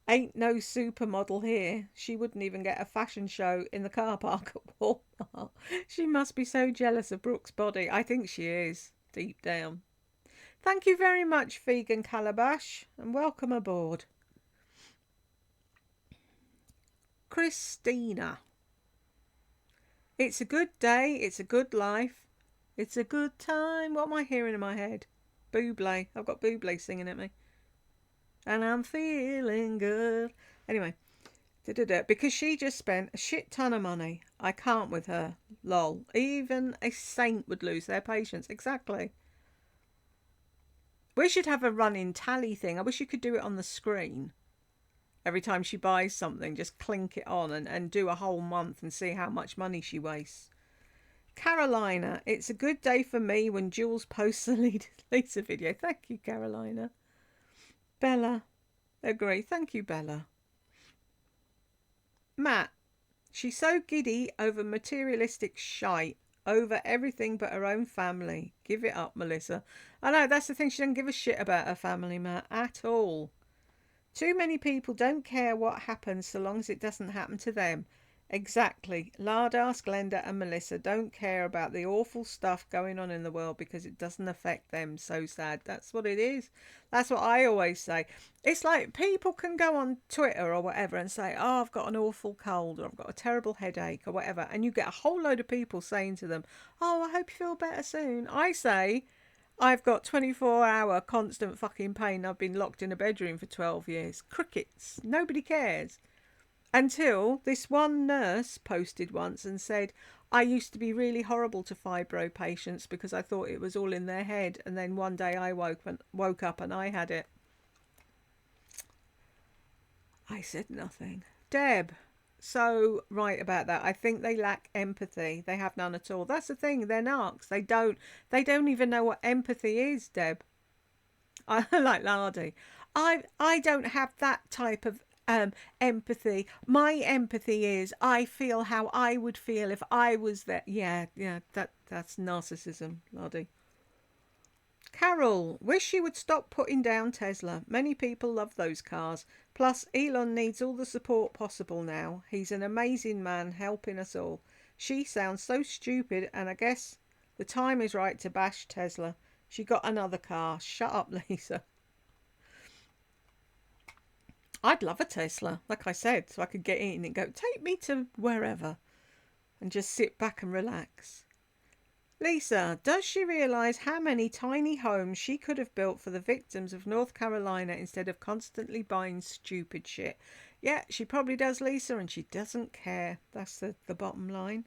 Ain't no supermodel here. She wouldn't even get a fashion show in the car park at Walmart. She must be so jealous of Brooke's body. I think she is, deep down. Thank you very much, Vegan Calabash, and welcome aboard. Christina. It's a good day, it's a good life, it's a good time. What am I hearing in my head? Bublé. I've got Bublé singing at me. And I'm feeling good. Anyway. Because she just spent a shit ton of money. I can't with her. Lol. Even a saint would lose their patience. Exactly. We should have a running tally thing. I wish you could do it on the screen. Every time she buys something, just clink it on and do a whole month and see how much money she wastes. Carolina, it's a good day for me when Jules posts a Lisa video. Thank you, Carolina. Bella, agree. Thank you, Bella. Matt, she's so giddy over materialistic shite, over everything but her own family. Give it up, Melissa. I know, that's the thing. She doesn't give a shit about her family, Matt, at all. Too many people don't care what happens so long as it doesn't happen to them. Exactly. Lardass, Glenda and Melissa don't care about the awful stuff going on in the world because it doesn't affect them. So sad. That's what it is. That's what I always say. It's like people can go on Twitter or whatever and say, oh, I've got an awful cold or I've got a terrible headache or whatever. And you get a whole load of people saying to them, oh, I hope you feel better soon. I say, I've got 24-hour constant fucking pain. I've been locked in a bedroom for 12 years. Crickets. Nobody cares. Until this one nurse posted once and said, I used to be really horrible to fibro patients because I thought it was all in their head. And then one day I woke up and I had it. I said nothing. Deb, so right about that. I think they lack empathy. They have none at all. That's the thing. They're narcs. They don't even know what empathy is, Deb. I like Lardy. I don't have that type of empathy. My empathy is I feel how I would feel if I was there. Yeah, that's narcissism, Lardy. Carol, wish she would stop putting down Tesla. Many people love those cars. Plus, Elon needs all the support possible now. He's an amazing man helping us all. She sounds so stupid, and I guess the time is right to bash Tesla. She got another car. Shut up, Lisa. I'd love a Tesla, like I said, so I could get in and go, take me to wherever, and just sit back and relax. Lisa, does she realise how many tiny homes she could have built for the victims of North Carolina instead of constantly buying stupid shit? Yeah, she probably does, Lisa, and she doesn't care. That's the bottom line.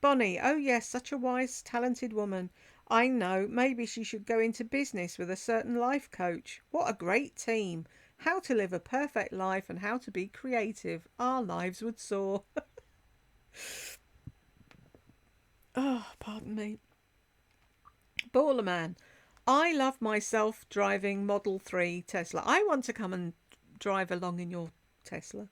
Bonnie, oh yes, such a wise, talented woman. I know, maybe she should go into business with a certain life coach. What a great team. How to live a perfect life and how to be creative. Our lives would soar. Oh, pardon me. Ballerman, I love my self-driving Model 3 Tesla. I want to come and drive along in your Tesla.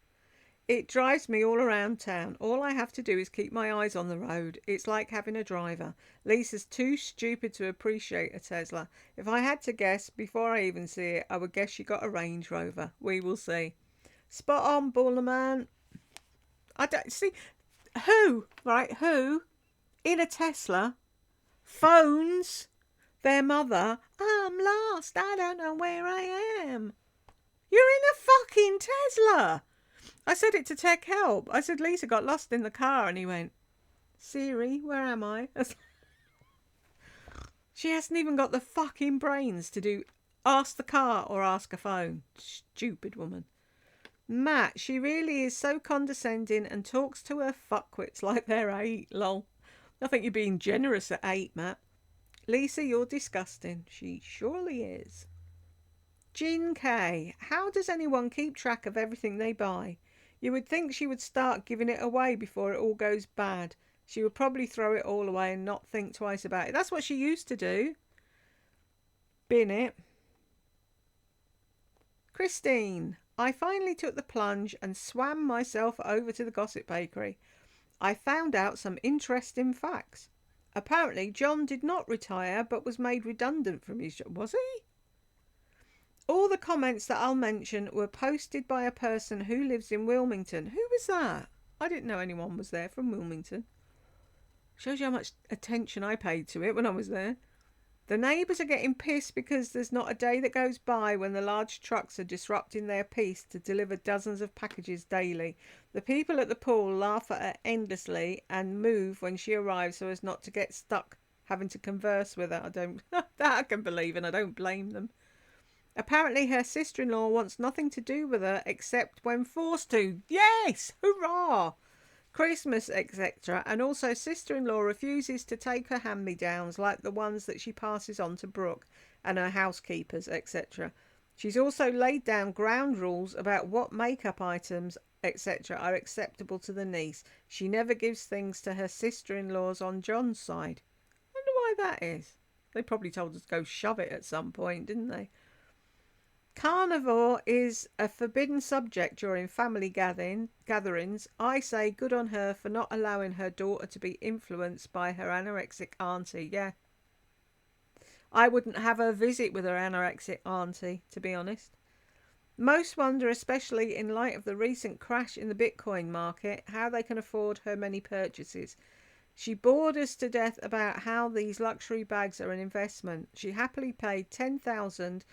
It drives me all around town. All I have to do is keep my eyes on the road. It's like having a driver. Lisa's too stupid to appreciate a Tesla. If I had to guess, before I even see it, I would guess she got a Range Rover. We will see. Spot on, Ballerman. I don't see who, right? Who in a Tesla phones their mother. I'm lost. I don't know where I am. You're in a fucking Tesla. I said it to Tech Help. I said, Lisa got lost in the car. And he went, Siri, where am I? She hasn't even got the fucking brains to do ask the car or ask a phone. Stupid woman. Matt, she really is so condescending and talks to her fuckwits like they're 8. Lol. I think you're being generous at 8, Matt. Lisa, you're disgusting. She surely is. Jean K. How does anyone keep track of everything they buy? You would think she would start giving it away before it all goes bad. She would probably throw it all away and not think twice about it. That's what she used to do. Bin it. Christine. I finally took the plunge and swam myself over to the Gossip Bakery. I found out some interesting facts. Apparently, John did not retire but was made redundant from his job. Was he? All the comments that I'll mention were posted by a person who lives in Wilmington. Who was that? I didn't know anyone was there from Wilmington. Shows you how much attention I paid to it when I was there. The neighbours are getting pissed because there's not a day that goes by when the large trucks are disrupting their peace to deliver dozens of packages daily. The people at the pool laugh at her endlessly and move when she arrives so as not to get stuck having to converse with her. That I can believe, and I don't blame them. Apparently her sister-in-law wants nothing to do with her except when forced to. Yes! Hurrah! Christmas, etc. And also sister-in-law refuses to take her hand-me-downs like the ones that she passes on to Brooke. and her housekeepers, etc. She's also laid down ground rules about what makeup items, etc., are acceptable to the niece. She never gives things to her sister-in-laws on John's side. I wonder why that is. They probably told us to go shove it at some point, didn't they? Carnivore is a forbidden subject during family gatherings. I say good on her for not allowing her daughter to be influenced by her anorexic auntie. Yeah. I wouldn't have her visit with her anorexic auntie, to be honest. Most wonder, especially in light of the recent crash in the Bitcoin market, how they can afford her many purchases. She bored us to death about how these luxury bags are an investment. She happily paid 10,000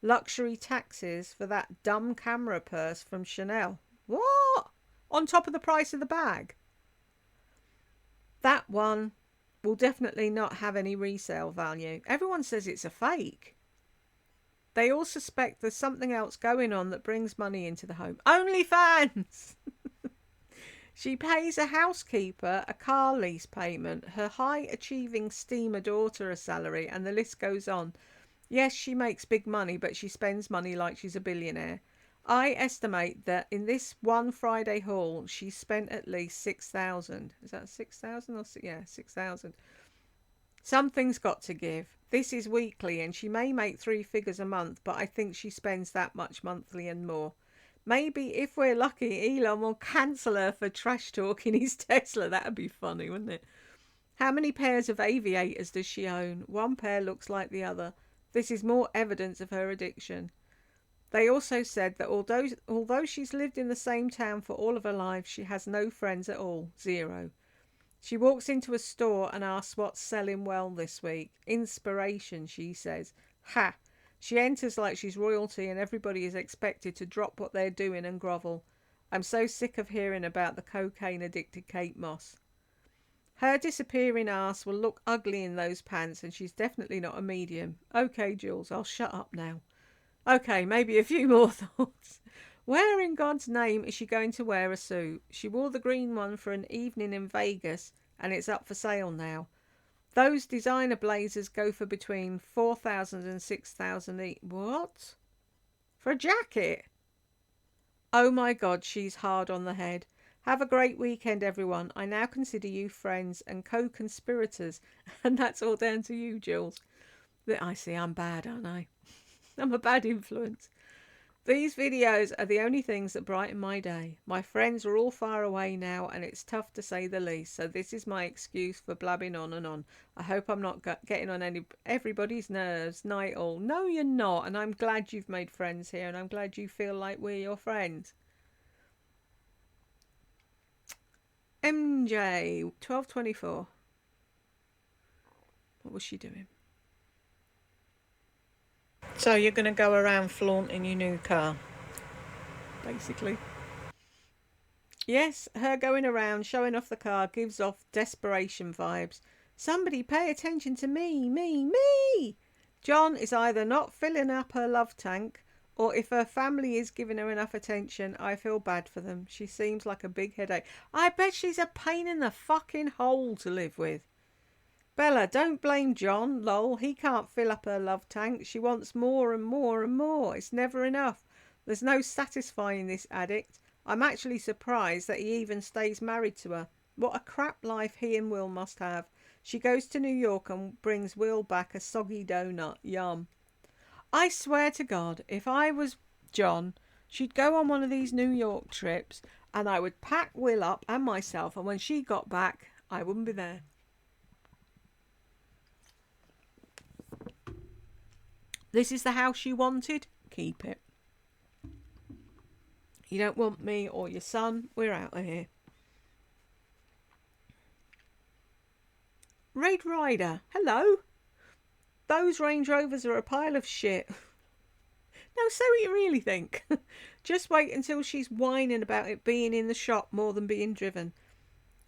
luxury taxes for that dumb camera purse from Chanel. What? On top of the price of the bag? That one will definitely not have any resale value. Everyone says it's a fake. They all suspect there's something else going on that brings money into the home. OnlyFans! She pays a housekeeper a car lease payment, her high-achieving steamer daughter a salary, and the list goes on. Yes, she makes big money, but she spends money like she's a billionaire. I estimate that in this one Friday haul, she spent at least 6,000. Is that 6,000 or yeah, 6,000. Something's got to give. This is weekly, and she may make 3 figures a month, but I think she spends that much monthly and more. Maybe if we're lucky, Elon will cancel her for trash talking his Tesla. That'd be funny, wouldn't it? How many pairs of aviators does she own? One pair looks like the other. This is more evidence of her addiction. They also said that although she's lived in the same town for all of her life, she has no friends at all. 0. She walks into a store and asks what's selling well this week. Inspiration, she says. Ha! She enters like she's royalty and everybody is expected to drop what they're doing and grovel. I'm so sick of hearing about the cocaine-addicted Kate Moss. Her disappearing ass will look ugly in those pants, and she's definitely not a medium. Okay, Jules, I'll shut up now. Okay, maybe a few more thoughts. Where in God's name is she going to wear a suit? She wore the green one for an evening in Vegas, and it's up for sale now. Those designer blazers go for between 4,000 and 6,000 each. What? For a jacket? Oh my God, she's hard on the head. Have a great weekend, everyone. I now consider you friends and co-conspirators. And that's all down to you, Jules. I see I'm bad, aren't I? I'm a bad influence. These videos are the only things that brighten my day. My friends are all far away now, and it's tough to say the least. So this is my excuse for blabbing on and on. I hope I'm not getting on everybody's nerves. Night all. No, you're not. And I'm glad you've made friends here, and I'm glad you feel like we're your friends. MJ 1224. What was she doing? So you're going to go around flaunting your new car, basically. Yes, her going around showing off the car gives off desperation vibes. Somebody pay attention to me, me! John is either not filling up her love tank, or if her family is giving her enough attention, I feel bad for them. She seems like a big headache. I bet she's a pain in the fucking hole to live with. Bella, don't blame John, lol. He can't fill up her love tank. She wants more and more and more. It's never enough. There's no satisfying this addict. I'm actually surprised that he even stays married to her. What a crap life he and Will must have. She goes to New York and brings Will back a soggy donut. Yum. I swear to God, if I was John, she'd go on one of these New York trips and I would pack Will up and myself, and when she got back, I wouldn't be there. This is the house you wanted? Keep it. You don't want me or your son? We're out of here. Red Rider, hello. Those Range Rovers are a pile of shit. No, so what you really think. Just wait until she's whining about it being in the shop more than being driven.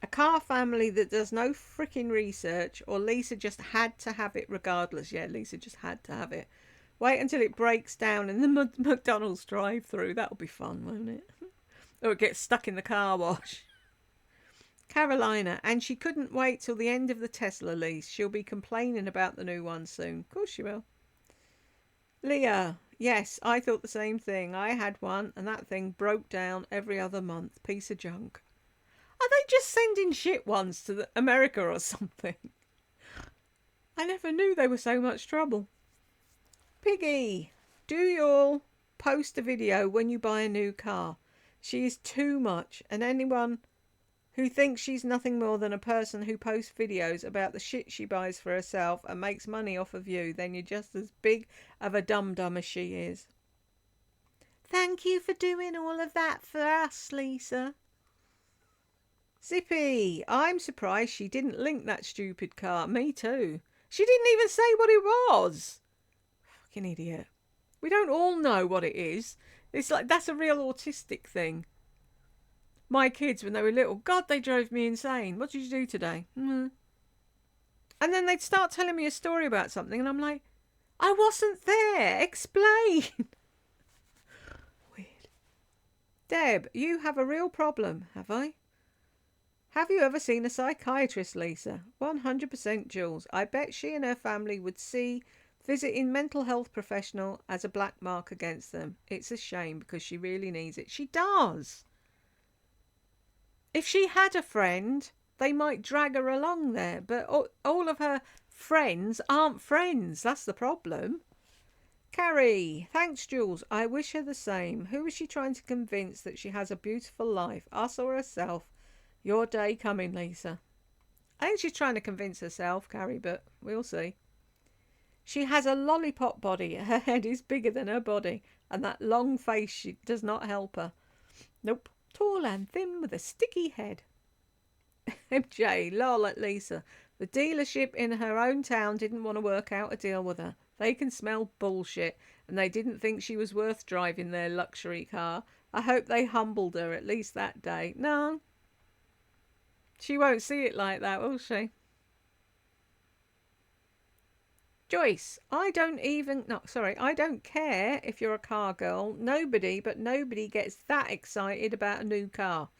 A car family that does no freaking research, or Lisa just had to have it regardless. Yeah, Lisa just had to have it. Wait until it breaks down in the McDonald's drive-thru. That'll be fun, won't it? Or it gets stuck in the car wash. Carolina, and she couldn't wait till the end of the Tesla lease. She'll be complaining about the new one soon. Of course she will. Leah, yes, I thought the same thing. I had one, and that thing broke down every other month. Piece of junk. Are they just sending shit ones to America or something? I never knew they were so much trouble. Piggy, do you all post a video when you buy a new car? She is too much, and anyone who thinks she's nothing more than a person who posts videos about the shit she buys for herself and makes money off of you, then you're just as big of a dum-dum as she is. Thank you for doing all of that for us, Lisa. Zippy, I'm surprised she didn't link that stupid car. Me too. She didn't even say what it was. Fucking idiot. We don't all know what it is. It's like, that's a real autistic thing. My kids, when they were little, God, they drove me insane. What did you do today? And then they'd start telling me a story about something, and I'm like, I wasn't there. Explain. Weird. Deb, you have a real problem, have I? Have you ever seen a psychiatrist, Lisa? 100% Jules. I bet she and her family would see visiting mental health professional as a black mark against them. It's a shame because she really needs it. She does. If she had a friend, they might drag her along there. But all of her friends aren't friends. That's the problem. Carrie, thanks, Jules. I wish her the same. Who is she trying to convince that she has a beautiful life? Us or herself? Your day coming, Lisa. I think she's trying to convince herself, Carrie, but we'll see. She has a lollipop body. Her head is bigger than her body, and that long face does not help her. Nope. Tall and thin with a sticky head. MJ, lol at Lisa. The dealership in her own town didn't want to work out a deal with her. They can smell bullshit, and they didn't think she was worth driving their luxury car. I hope they humbled her at least that day. No. She won't see it like that, will she? Joyce, I don't care if you're a car girl. Nobody gets that excited about a new car.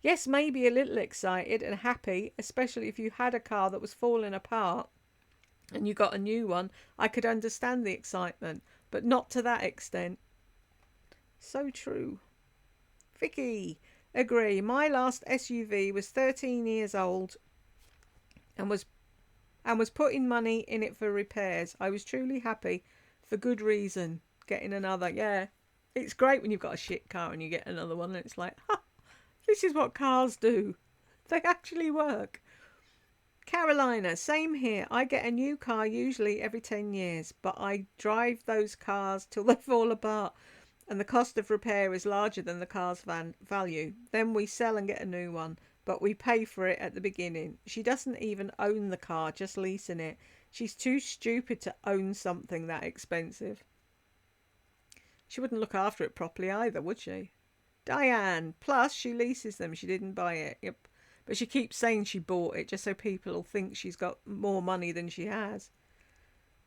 Yes, maybe a little excited and happy, especially if you had a car that was falling apart and you got a new one. I could understand the excitement, but not to that extent. So true. Vicky, agree. My last SUV was 13 years old and was putting money in it for repairs. I was truly happy for good reason getting another. Yeah, it's great when you've got a shit car and you get another one and it's like, ha, this is what cars do. They actually work. Carolina, same here. I get a new car usually every 10 years, but I drive those cars till they fall apart and the cost of repair is larger than the car's value. Then we sell and get a new one, but we pay for it at the beginning. She doesn't even own the car, just leasing it. She's too stupid to own something that expensive. She wouldn't look after it properly either, would she? Diane, plus she leases them. She didn't buy it. Yep. But she keeps saying she bought it just so people will think she's got more money than she has.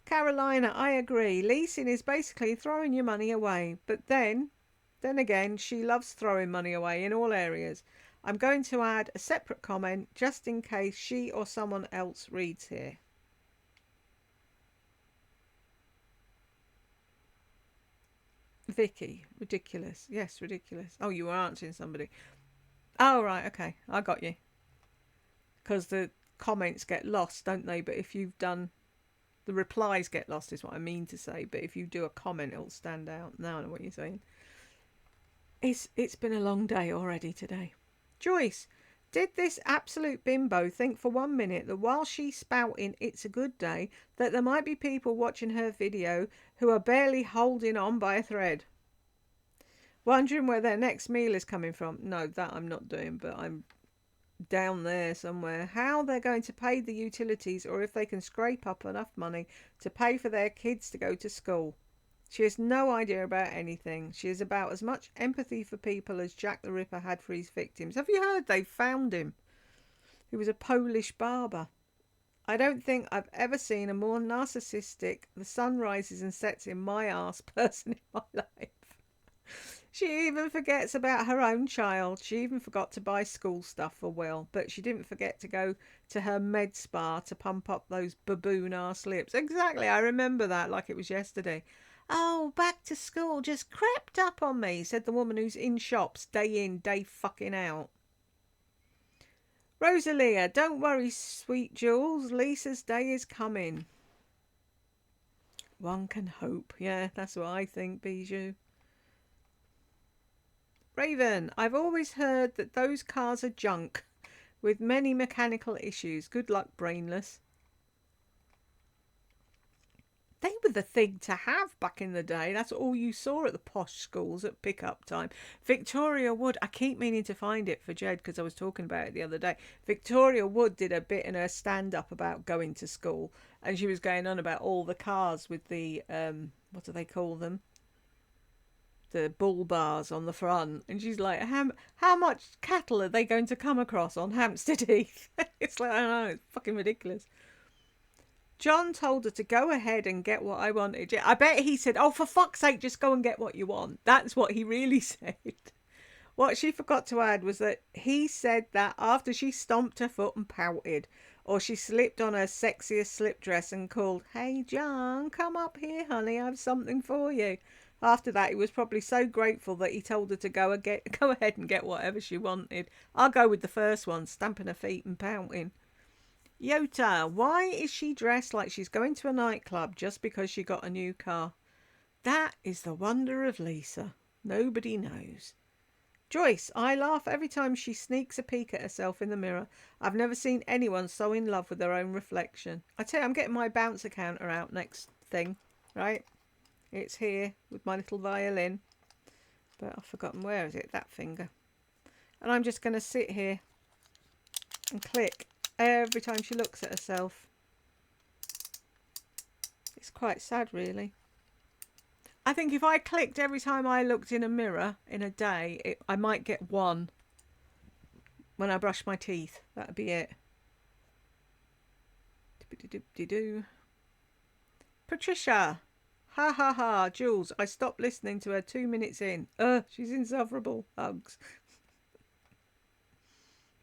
Carolina, I agree. Leasing is basically throwing your money away. But then again, she loves throwing money away in all areas. I'm going to add a separate comment just in case she or someone else reads here. Vicky, ridiculous. Yes, ridiculous. Oh, you were answering somebody. Oh, right, okay. I got you. Because the comments get lost, don't they? But if you've done... The replies get lost is what I mean to say. But if you do a comment, it'll stand out. Now I know what you're saying. It's been a long day already today. Joyce, did this absolute bimbo think for 1 minute that while she's spouting it's a good day, that there might be people watching her video who are barely holding on by a thread? Wondering where their next meal is coming from. No, that I'm not doing, but I'm down there somewhere. How they're going to pay the utilities or if they can scrape up enough money to pay for their kids to go to school. She has no idea about anything. She has about as much empathy for people as Jack the Ripper had for his victims. Have you heard they've found him? He was a Polish barber. I don't think I've ever seen a more narcissistic, the sun rises and sets in my arse person in my life. She even forgets about her own child. She even forgot to buy school stuff for Will, but she didn't forget to go to her med spa to pump up those baboon arse lips. Exactly, I remember that like it was yesterday. Oh, back to school just crept up on me, said the woman who's in shops day in, day fucking out. Rosalia, don't worry, sweet Jules. Lisa's day is coming. One can hope. Yeah, that's what I think, Bijou. Raven, I've always heard that those cars are junk, with many mechanical issues. Good luck, brainless. They were the thing to have back in the day. That's all you saw at the posh schools at pickup time. Victoria Wood, I keep meaning to find it for Jed because I was talking about it the other day. Victoria Wood did a bit in her stand-up about going to school, and she was going on about all the cars with the, what do they call them? The bull bars on the front. And she's like, how much cattle are they going to come across on Hampstead Heath? It's like, I don't know, it's fucking ridiculous. John told her to go ahead and get what I wanted. I bet he said, oh, for fuck's sake, just go and get what you want. That's what he really said. What she forgot to add was that he said that after she stomped her foot and pouted, or she slipped on her sexiest slip dress and called, hey, John, come up here, honey, I have something for you. After that, he was probably so grateful that he told her to go ahead and get whatever she wanted. I'll go with the first one, stamping her feet and pouting. Yota, why is she dressed like she's going to a nightclub just because she got a new car? That is the wonder of Lisa. Nobody knows. Joyce, I laugh every time she sneaks a peek at herself in the mirror. I've never seen anyone so in love with their own reflection. I tell you, I'm getting my bouncer counter out next thing, right? It's here with my little violin. But I've forgotten, where is it? That finger. And I'm just going to sit here and click every time she looks at herself. It's quite sad, really. I think if I clicked every time I looked in a mirror in a day, I might get one when I brush my teeth. That'd be it. Patricia. Ha ha ha. Jules, I stopped listening to her 2 minutes in. She's insufferable. Hugs.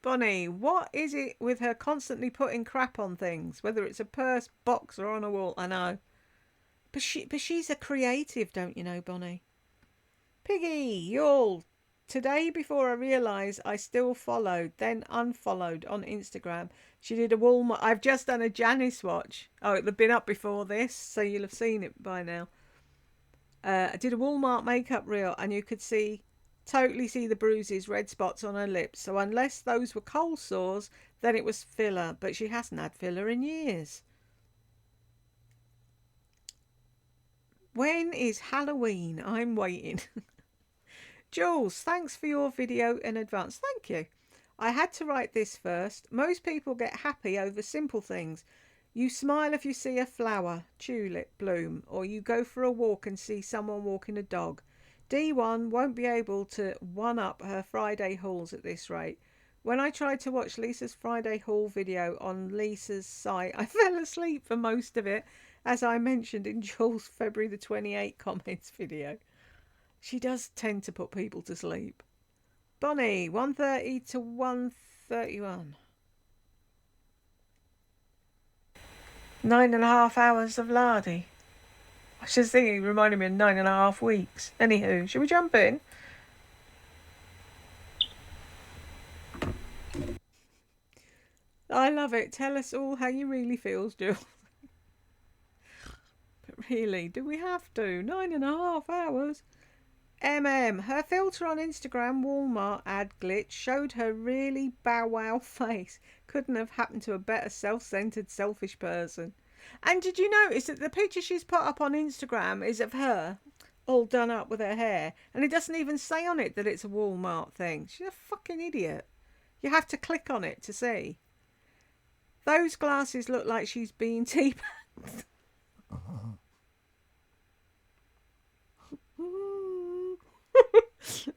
Bonnie, what is it with her constantly putting crap on things? Whether it's a purse, box or on a wall, I know. But she's a creative, don't you know, Bonnie? Piggy, y'all. Today, before I realised I still followed, then unfollowed on Instagram, she did a Walmart. I've just done a Janice watch. Oh, it'll have been up before this, so you'll have seen it by now. I did a Walmart makeup reel, and you could totally see the bruises, red spots on her lips. So unless those were cold sores, then it was filler. But she hasn't had filler in years. When is Halloween? I'm waiting. Jules, thanks for your video in advance. Thank you. I had to write this first. Most people get happy over simple things. You smile if you see a flower, tulip, bloom, or you go for a walk and see someone walking a dog. D1 won't be able to one-up her Friday hauls at this rate. When I tried to watch Lisa's Friday haul video on Lisa's site, I fell asleep for most of it, as I mentioned in Jules' February the 28th comments video. She does tend to put people to sleep. Bonnie, 1:30 to 1:31. 9.5 hours of lardy. I was just thinking, it reminded me of 9.5 weeks. Anywho, should we jump in? I love it. Tell us all how you really feel, Jill. But really, do we have to? 9.5 hours? Her filter on Instagram Walmart ad glitch showed her really bow wow face. Couldn't have happened to a better self-centered, selfish person. And did you notice that the picture she's put up on Instagram is of her all done up with her hair, and it doesn't even say on it that it's a Walmart thing? She's a fucking idiot. You have to click on it to see. Those glasses look like she's being teabagged.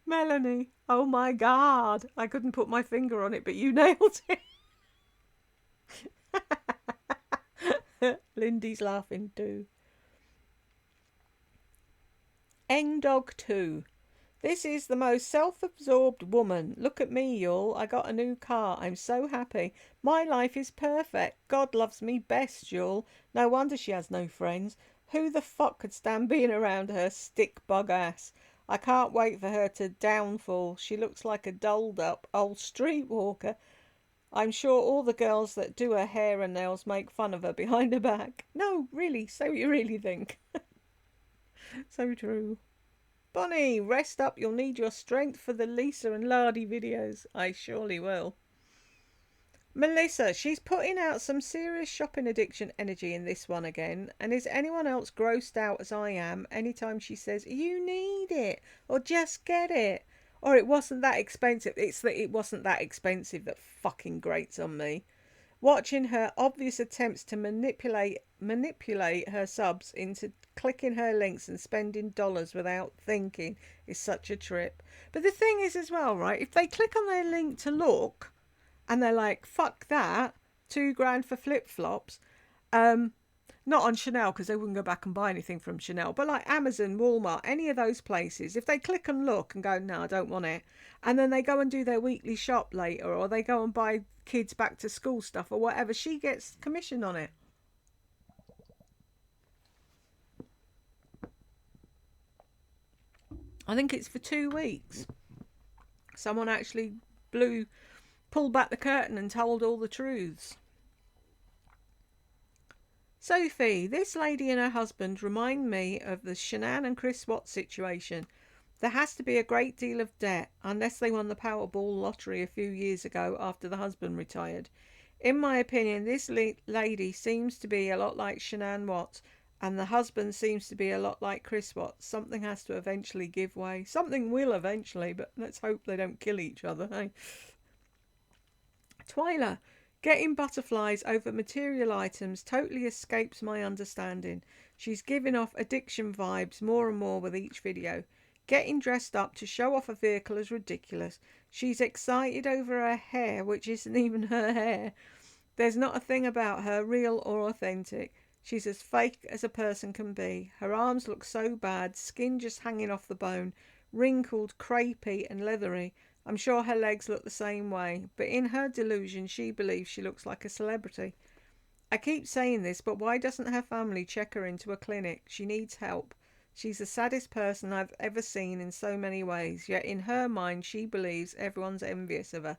Melanie, oh my God, I couldn't put my finger on it, but you nailed it. Lindy's laughing too. Engdog 2. This is the most self-absorbed woman. Look at me, y'all. I got a new car. I'm so happy. My life is perfect. God loves me best, y'all. No wonder she has no friends. Who the fuck could stand being around her stick bug ass? I can't wait for her to downfall. She looks like a dolled up old streetwalker. I'm sure all the girls that do her hair and nails make fun of her behind her back. No, really, say what you really think. So true. Bonnie, rest up. You'll need your strength for the Lisa and Lardy videos. I surely will. Melissa, she's putting out some serious shopping addiction energy in this one again. And is anyone else grossed out as I am anytime she says, you need it, or just get it, or it wasn't that expensive? It's that it wasn't that expensive that fucking grates on me. Watching her obvious attempts to manipulate her subs into clicking her links and spending dollars without thinking is such a trip. But the thing is as well, right, if they click on their link to look and they're like, fuck that, £2,000 for flip-flops, not on Chanel because they wouldn't go back and buy anything from Chanel, but like Amazon, Walmart, any of those places, if they click and look and go, no, I don't want it, and then they go and do their weekly shop later, or they go and buy kids back to school stuff or whatever, she gets commission on it. I think it's for 2 weeks. Someone actually pulled back the curtain and told all the truths. Sophie, this lady and her husband remind me of the Shanann and Chris Watts situation. There has to be a great deal of debt, unless they won the Powerball lottery a few years ago after the husband retired. In my opinion, this lady seems to be a lot like Shanann Watts, and the husband seems to be a lot like Chris Watts. Something has to eventually give way. Something will eventually, but let's hope they don't kill each other, hey? Twyla, getting butterflies over material items totally escapes my understanding. She's giving off addiction vibes more and more with each video. Getting dressed up to show off a vehicle is ridiculous. She's excited over her hair, which isn't even her hair. There's not a thing about her real or authentic. She's as fake as a person can be. Her arms look so bad, skin just hanging off the bone, wrinkled, crepey and leathery. I'm sure her legs look the same way, but in her delusion she believes she looks like a celebrity. I keep saying this, but why doesn't her family check her into a clinic? She needs help. She's the saddest person I've ever seen in so many ways, yet in her mind she believes everyone's envious of her.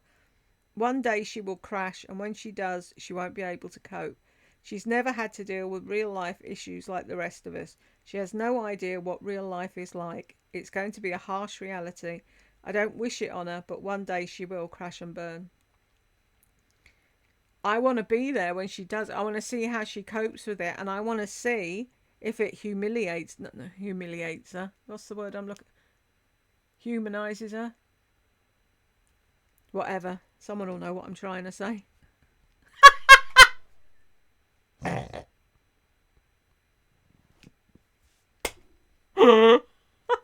One day she will crash, and when she does, she won't be able to cope. She's never had to deal with real life issues like the rest of us. She has no idea what real life is like. It's going to be a harsh reality. I don't wish it on her, but one day she will crash and burn. I want to be there when she does. I want to see how she copes with it, and I want to see if it humiliates her. What's the word I'm looking? Humanizes her. Whatever. Someone will know what I'm trying to say.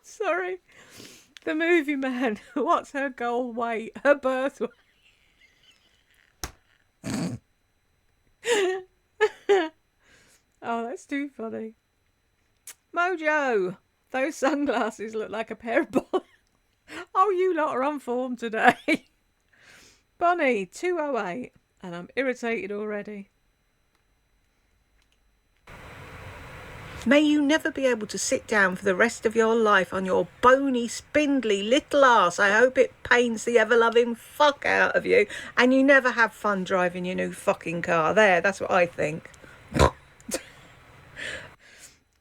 Sorry. The movie man. What's her goal weight? Her birth weight. Oh, that's too funny. Mojo, those sunglasses look like a pair of balls. Oh, you lot are on form today. Bonnie, 208, and I'm irritated already. May you never be able to sit down for the rest of your life on your bony, spindly little arse. I hope it pains the ever-loving fuck out of you, and you never have fun driving your new fucking car. There, that's what I think.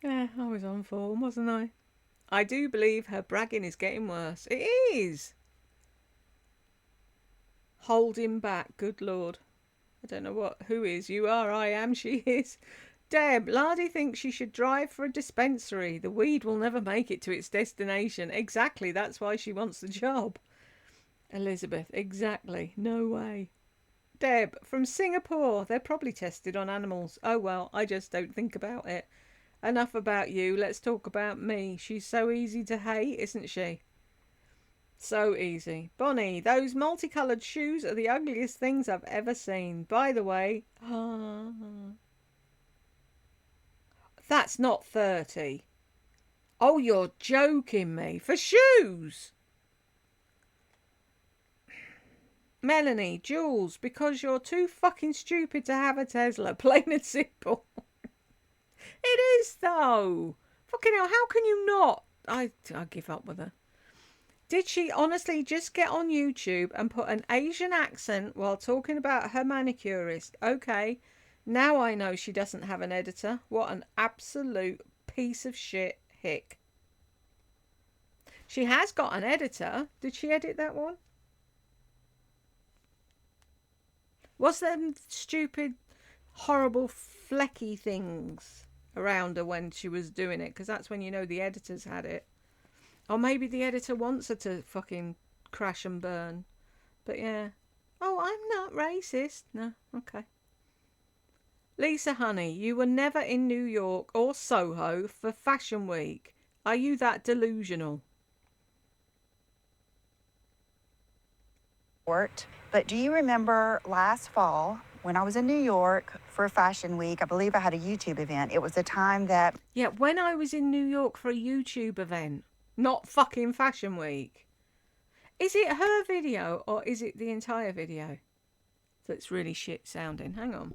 Yeah, I was on form, wasn't I? I do believe her bragging is getting worse. It is. Hold him back, good Lord. I don't know who is. You are, I am, she is. Deb, Lardy thinks she should drive for a dispensary. The weed will never make it to its destination. Exactly, that's why she wants the job. Elizabeth, exactly. No way. Deb, from Singapore. They're probably tested on animals. Oh well, I just don't think about it. Enough about you, let's talk about me. She's so easy to hate, isn't she? So easy. Bonnie, those multicoloured shoes are the ugliest things I've ever seen. By the way, that's not 30. Oh, you're joking me. For shoes? Melanie, Jules, because you're too fucking stupid to have a Tesla. Plain and simple. It is, though. Fucking hell, how can you not? I give up with her. Did she honestly just get on YouTube and put an Asian accent while talking about her manicurist? Okay, now I know she doesn't have an editor. What an absolute piece of shit hick. She has got an editor. Did she edit that one? Was them stupid, horrible, flecky things around her when she was doing it? Because that's when you know the editors had it. Or maybe the editor wants her to fucking crash and burn. But yeah. Oh, I'm not racist. No, okay. Lisa Honey, you were never in New York or Soho for Fashion Week. Are you that delusional? But do you remember last fall when I was in New York for Fashion Week? I believe I had a YouTube event. It was the time that... Yeah, when I was in New York for a YouTube event, not fucking Fashion Week. Is it her video or is it the entire video that's really shit sounding? Hang on.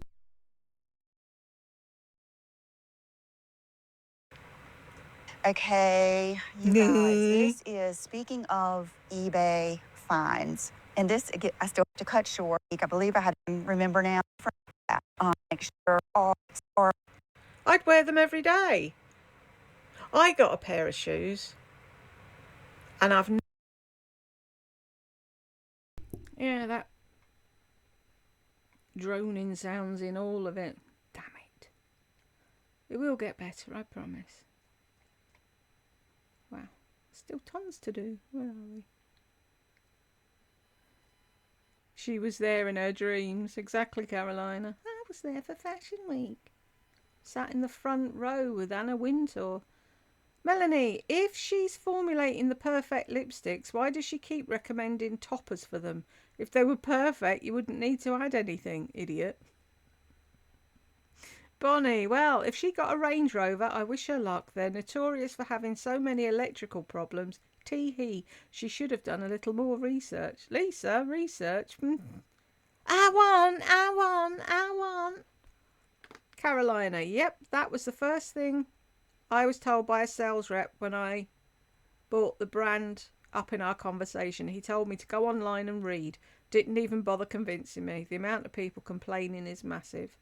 Okay, you guys, this is, speaking of eBay finds, and this, I still have to cut short. I believe I had to remember now. Make sure or I'd wear them every day. I got a pair of shoes and I've... Yeah, that droning sounds in all of it. Damn it. It will get better, I promise. Wow. Still tons to do. Where are we? She was there in her dreams. Exactly, Carolina. I was there for Fashion Week. Sat in the front row with Anna Wintour. Melanie, if she's formulating the perfect lipsticks, why does she keep recommending toppers for them? If they were perfect, you wouldn't need to add anything, idiot. Bonnie, well, if she got a Range Rover, I wish her luck. They're notorious for having so many electrical problems. Tee-hee, she should have done a little more research. Lisa, research? I want. Carolina, yep, that was the first thing I was told by a sales rep when I bought the brand up in our conversation. He told me to go online and read. Didn't even bother convincing me. The amount of people complaining is massive.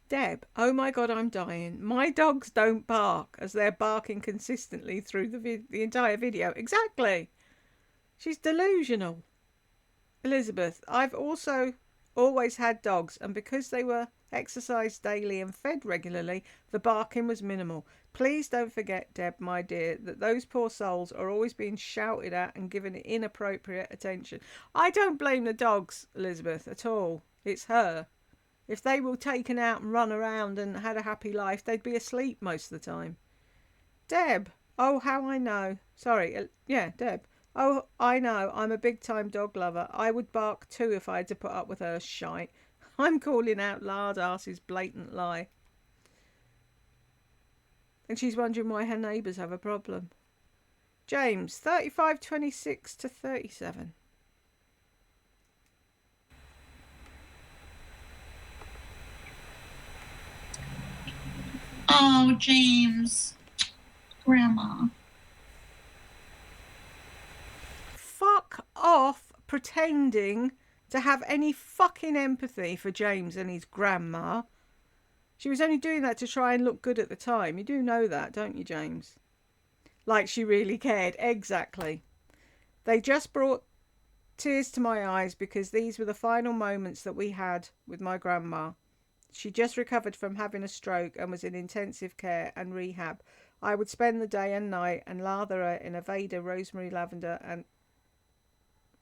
Deb, oh my God, I'm dying. My dogs don't bark as they're barking consistently through the entire video. Exactly. She's delusional. Elizabeth, I've also always had dogs, and because they were exercised daily and fed regularly, the barking was minimal. Please don't forget, Deb, my dear, that those poor souls are always being shouted at and given inappropriate attention. I don't blame the dogs, Elizabeth, at all. It's her. If they were taken out and run around and had a happy life, they'd be asleep most of the time. Deb, oh, how I know. Sorry, yeah, Deb. Oh, I know, I'm a big-time dog lover. I would bark too if I had to put up with her shite. I'm calling out Lardass's blatant lie. And she's wondering why her neighbours have a problem. James, 35:26 to 37. Oh, James. Grandma. Fuck off pretending to have any fucking empathy for James and his grandma. She was only doing that to try and look good at the time. You do know that, don't you, James? Like she really cared. Exactly. They just brought tears to my eyes because these were the final moments that we had with my grandma. She just recovered from having a stroke and was in intensive care and rehab. I would spend the day and night and lather her in Aveda, rosemary, lavender and...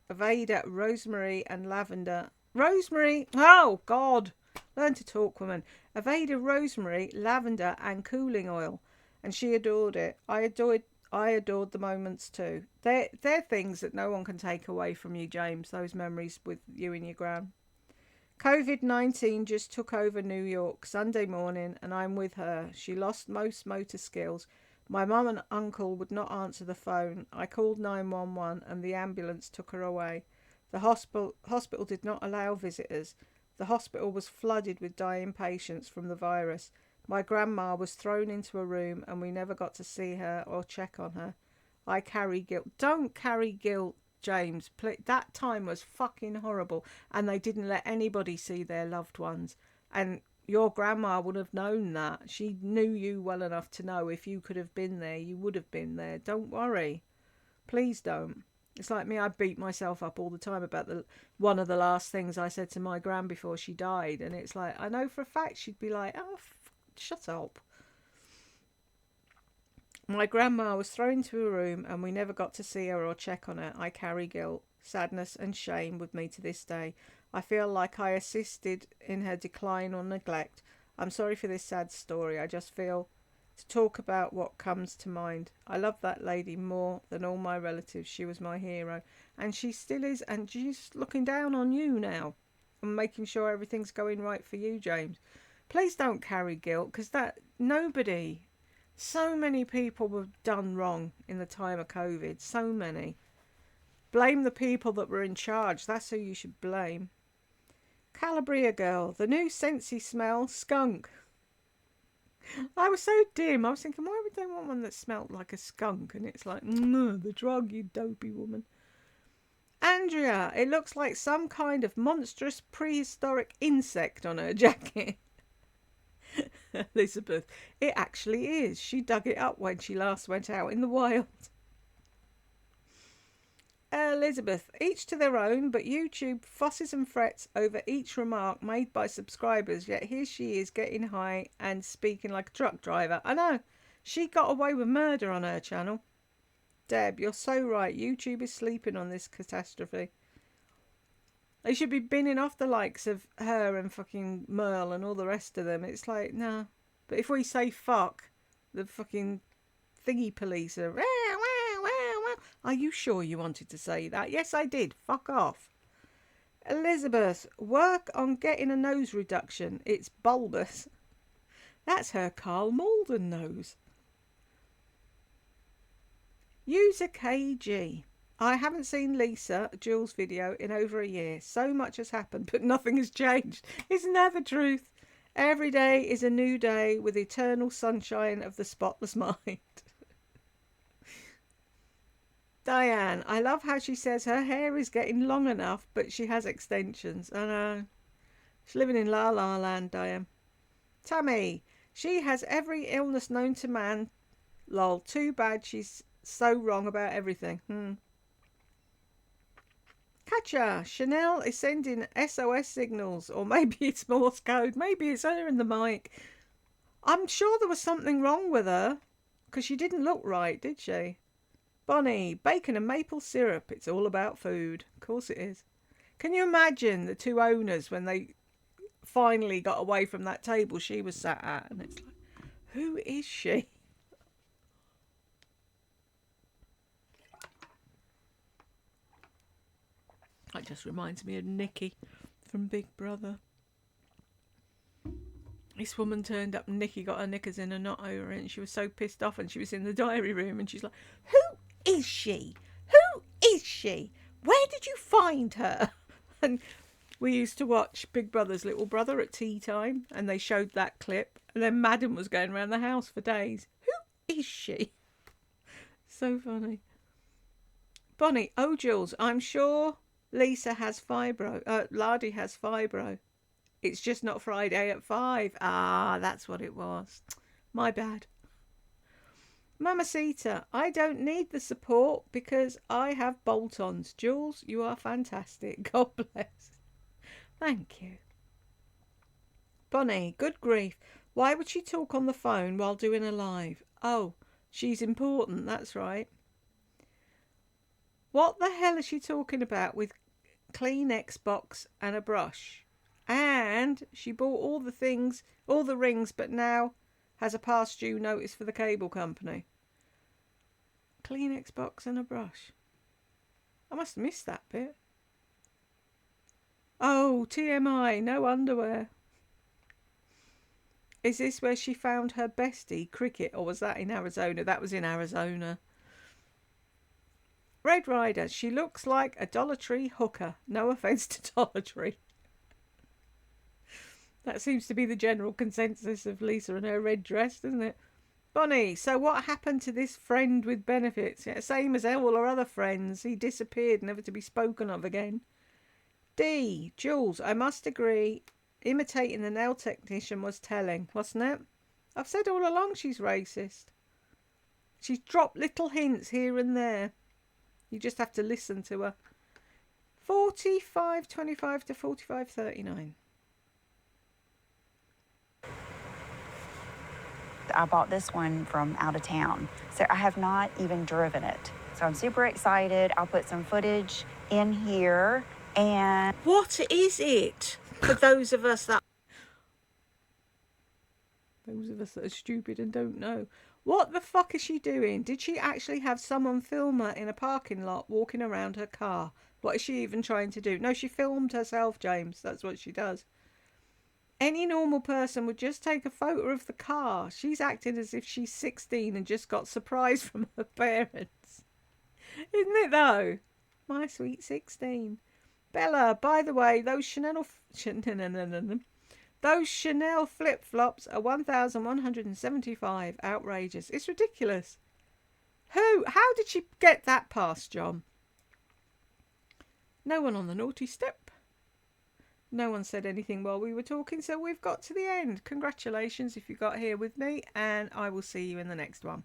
Aveda, rosemary and lavender... Rosemary! Oh, God! Learn to talk, woman. Aveda, rosemary, lavender and cooling oil. And she adored it. I adored the moments too. They're things that no one can take away from you, James, those memories with you and your gran. COVID-19 just took over New York Sunday morning and I'm with her. She lost most motor skills. My mum and uncle would not answer the phone. I called 911 and the ambulance took her away. The hospital did not allow visitors. The hospital was flooded with dying patients from the virus. My grandma was thrown into a room and we never got to see her or check on her. I carry guilt. Don't carry guilt, James. That time was fucking horrible and they didn't let anybody see their loved ones. And your grandma would have known that. She knew you well enough to know if you could have been there, you would have been there. Don't worry. Please don't. It's like me, I beat myself up all the time about one of the last things I said to my gran before she died. And it's like, I know for a fact she'd be like, oh, shut up. My grandma was thrown into a room and we never got to see her or check on her. I carry guilt, sadness and shame with me to this day. I feel like I assisted in her decline or neglect. I'm sorry for this sad story. I just feel to talk about what comes to mind. I love that lady more than all my relatives. She was my hero. And she still is. And she's looking down on you now and making sure everything's going right for you, James. Please don't carry guilt because so many people were done wrong in the time of COVID. So many. Blame the people that were in charge. That's who you should blame. Calabria girl. The new Scentsy smell. Skunk. I was so dim. I was thinking, why would they want one that smelled like a skunk? And it's like, the drug, you dopey woman. Andrea. It looks like some kind of monstrous prehistoric insect on her jacket. Elizabeth. It actually is. She dug it up when she last went out in the wild. Elizabeth. Each to their own, but YouTube fusses and frets over each remark made by subscribers, yet here she is getting high and speaking like a truck driver. I know. She got away with murder on her channel. Deb, you're so right. YouTube is sleeping on this catastrophe. They should be binning off the likes of her and fucking Merle and all the rest of them. It's like, nah. But if we say fuck, the fucking thingy police are... Are you sure you wanted to say that? Yes, I did. Fuck off. Elizabeth, work on getting a nose reduction. It's bulbous. That's her Carl Malden nose. User KG. I haven't seen Lisa, Jules' video, in over a year. So much has happened, but nothing has changed. Isn't that the truth? Every day is a new day with eternal sunshine of the spotless mind. Diane, I love how she says her hair is getting long enough, but she has extensions. I know. She's living in La La Land, Diane. Tammy, she has every illness known to man. Lol, too bad she's so wrong about everything. Catcher, Chanel is sending SOS signals, or maybe it's Morse code, maybe it's her in the mic. I'm sure there was something wrong with her, because she didn't look right, did she? Bonnie, bacon and maple syrup, it's all about food. Of course it is. Can you imagine the two owners when they finally got away from that table she was sat at? And it's like, who is she? That just reminds me of Nikki from Big Brother. This woman turned up and Nikki got her knickers in a knot over it and she was so pissed off and she was in the diary room and she's like, who is she? Who is she? Where did you find her? And we used to watch Big Brother's Little Brother at tea time and they showed that clip and then Madam was going around the house for days. Who is she? So funny. Bonnie, oh Jules, I'm sure Lisa has fibro. Lardy has fibro. It's just not Friday at 5. Ah, that's what it was. My bad. Mamacita, I don't need the support because I have bolt-ons. Jules, you are fantastic. God bless. Thank you. Bonnie, good grief. Why would she talk on the phone while doing a live? Oh, she's important, that's right. What the hell is she talking about with clean Xbox and a brush? And she bought all the things, all the rings, but now has a past due notice for the cable company. Clean Xbox and a brush. I must have missed that bit. Oh, TMI, no underwear. Is this where she found her bestie, Cricket, or was that in Arizona? That was in Arizona. Red Rider, she looks like a Dollar Tree hooker. No offence to Dollar Tree. That seems to be the general consensus of Lisa and her red dress, doesn't it? Bonnie, so what happened to this friend with benefits? Yeah, same as all our other friends. He disappeared, never to be spoken of again. D. Jules, I must agree, imitating the nail technician was telling, wasn't it? I've said all along she's racist. She's dropped little hints here and there. You just have to listen to her. 45.25 to 45.39. I bought this one from out of town, so I have not even driven it. So I'm super excited. I'll put some footage in here. And what is it for those of us that are stupid and don't know? What the fuck is she doing? Did she actually have someone film her in a parking lot walking around her car? What is she even trying to do? No, she filmed herself, James. That's what she does. Any normal person would just take a photo of the car. She's acting as if she's 16 and just got surprise from her parents. Isn't it though? My sweet 16. Bella, by the way, those Chanel flip-flops are 1,175. Outrageous. It's ridiculous. How did she get that past, John? No one on the naughty step. No one said anything while we were talking, so we've got to the end. Congratulations if you got here with me, and I will see you in the next one.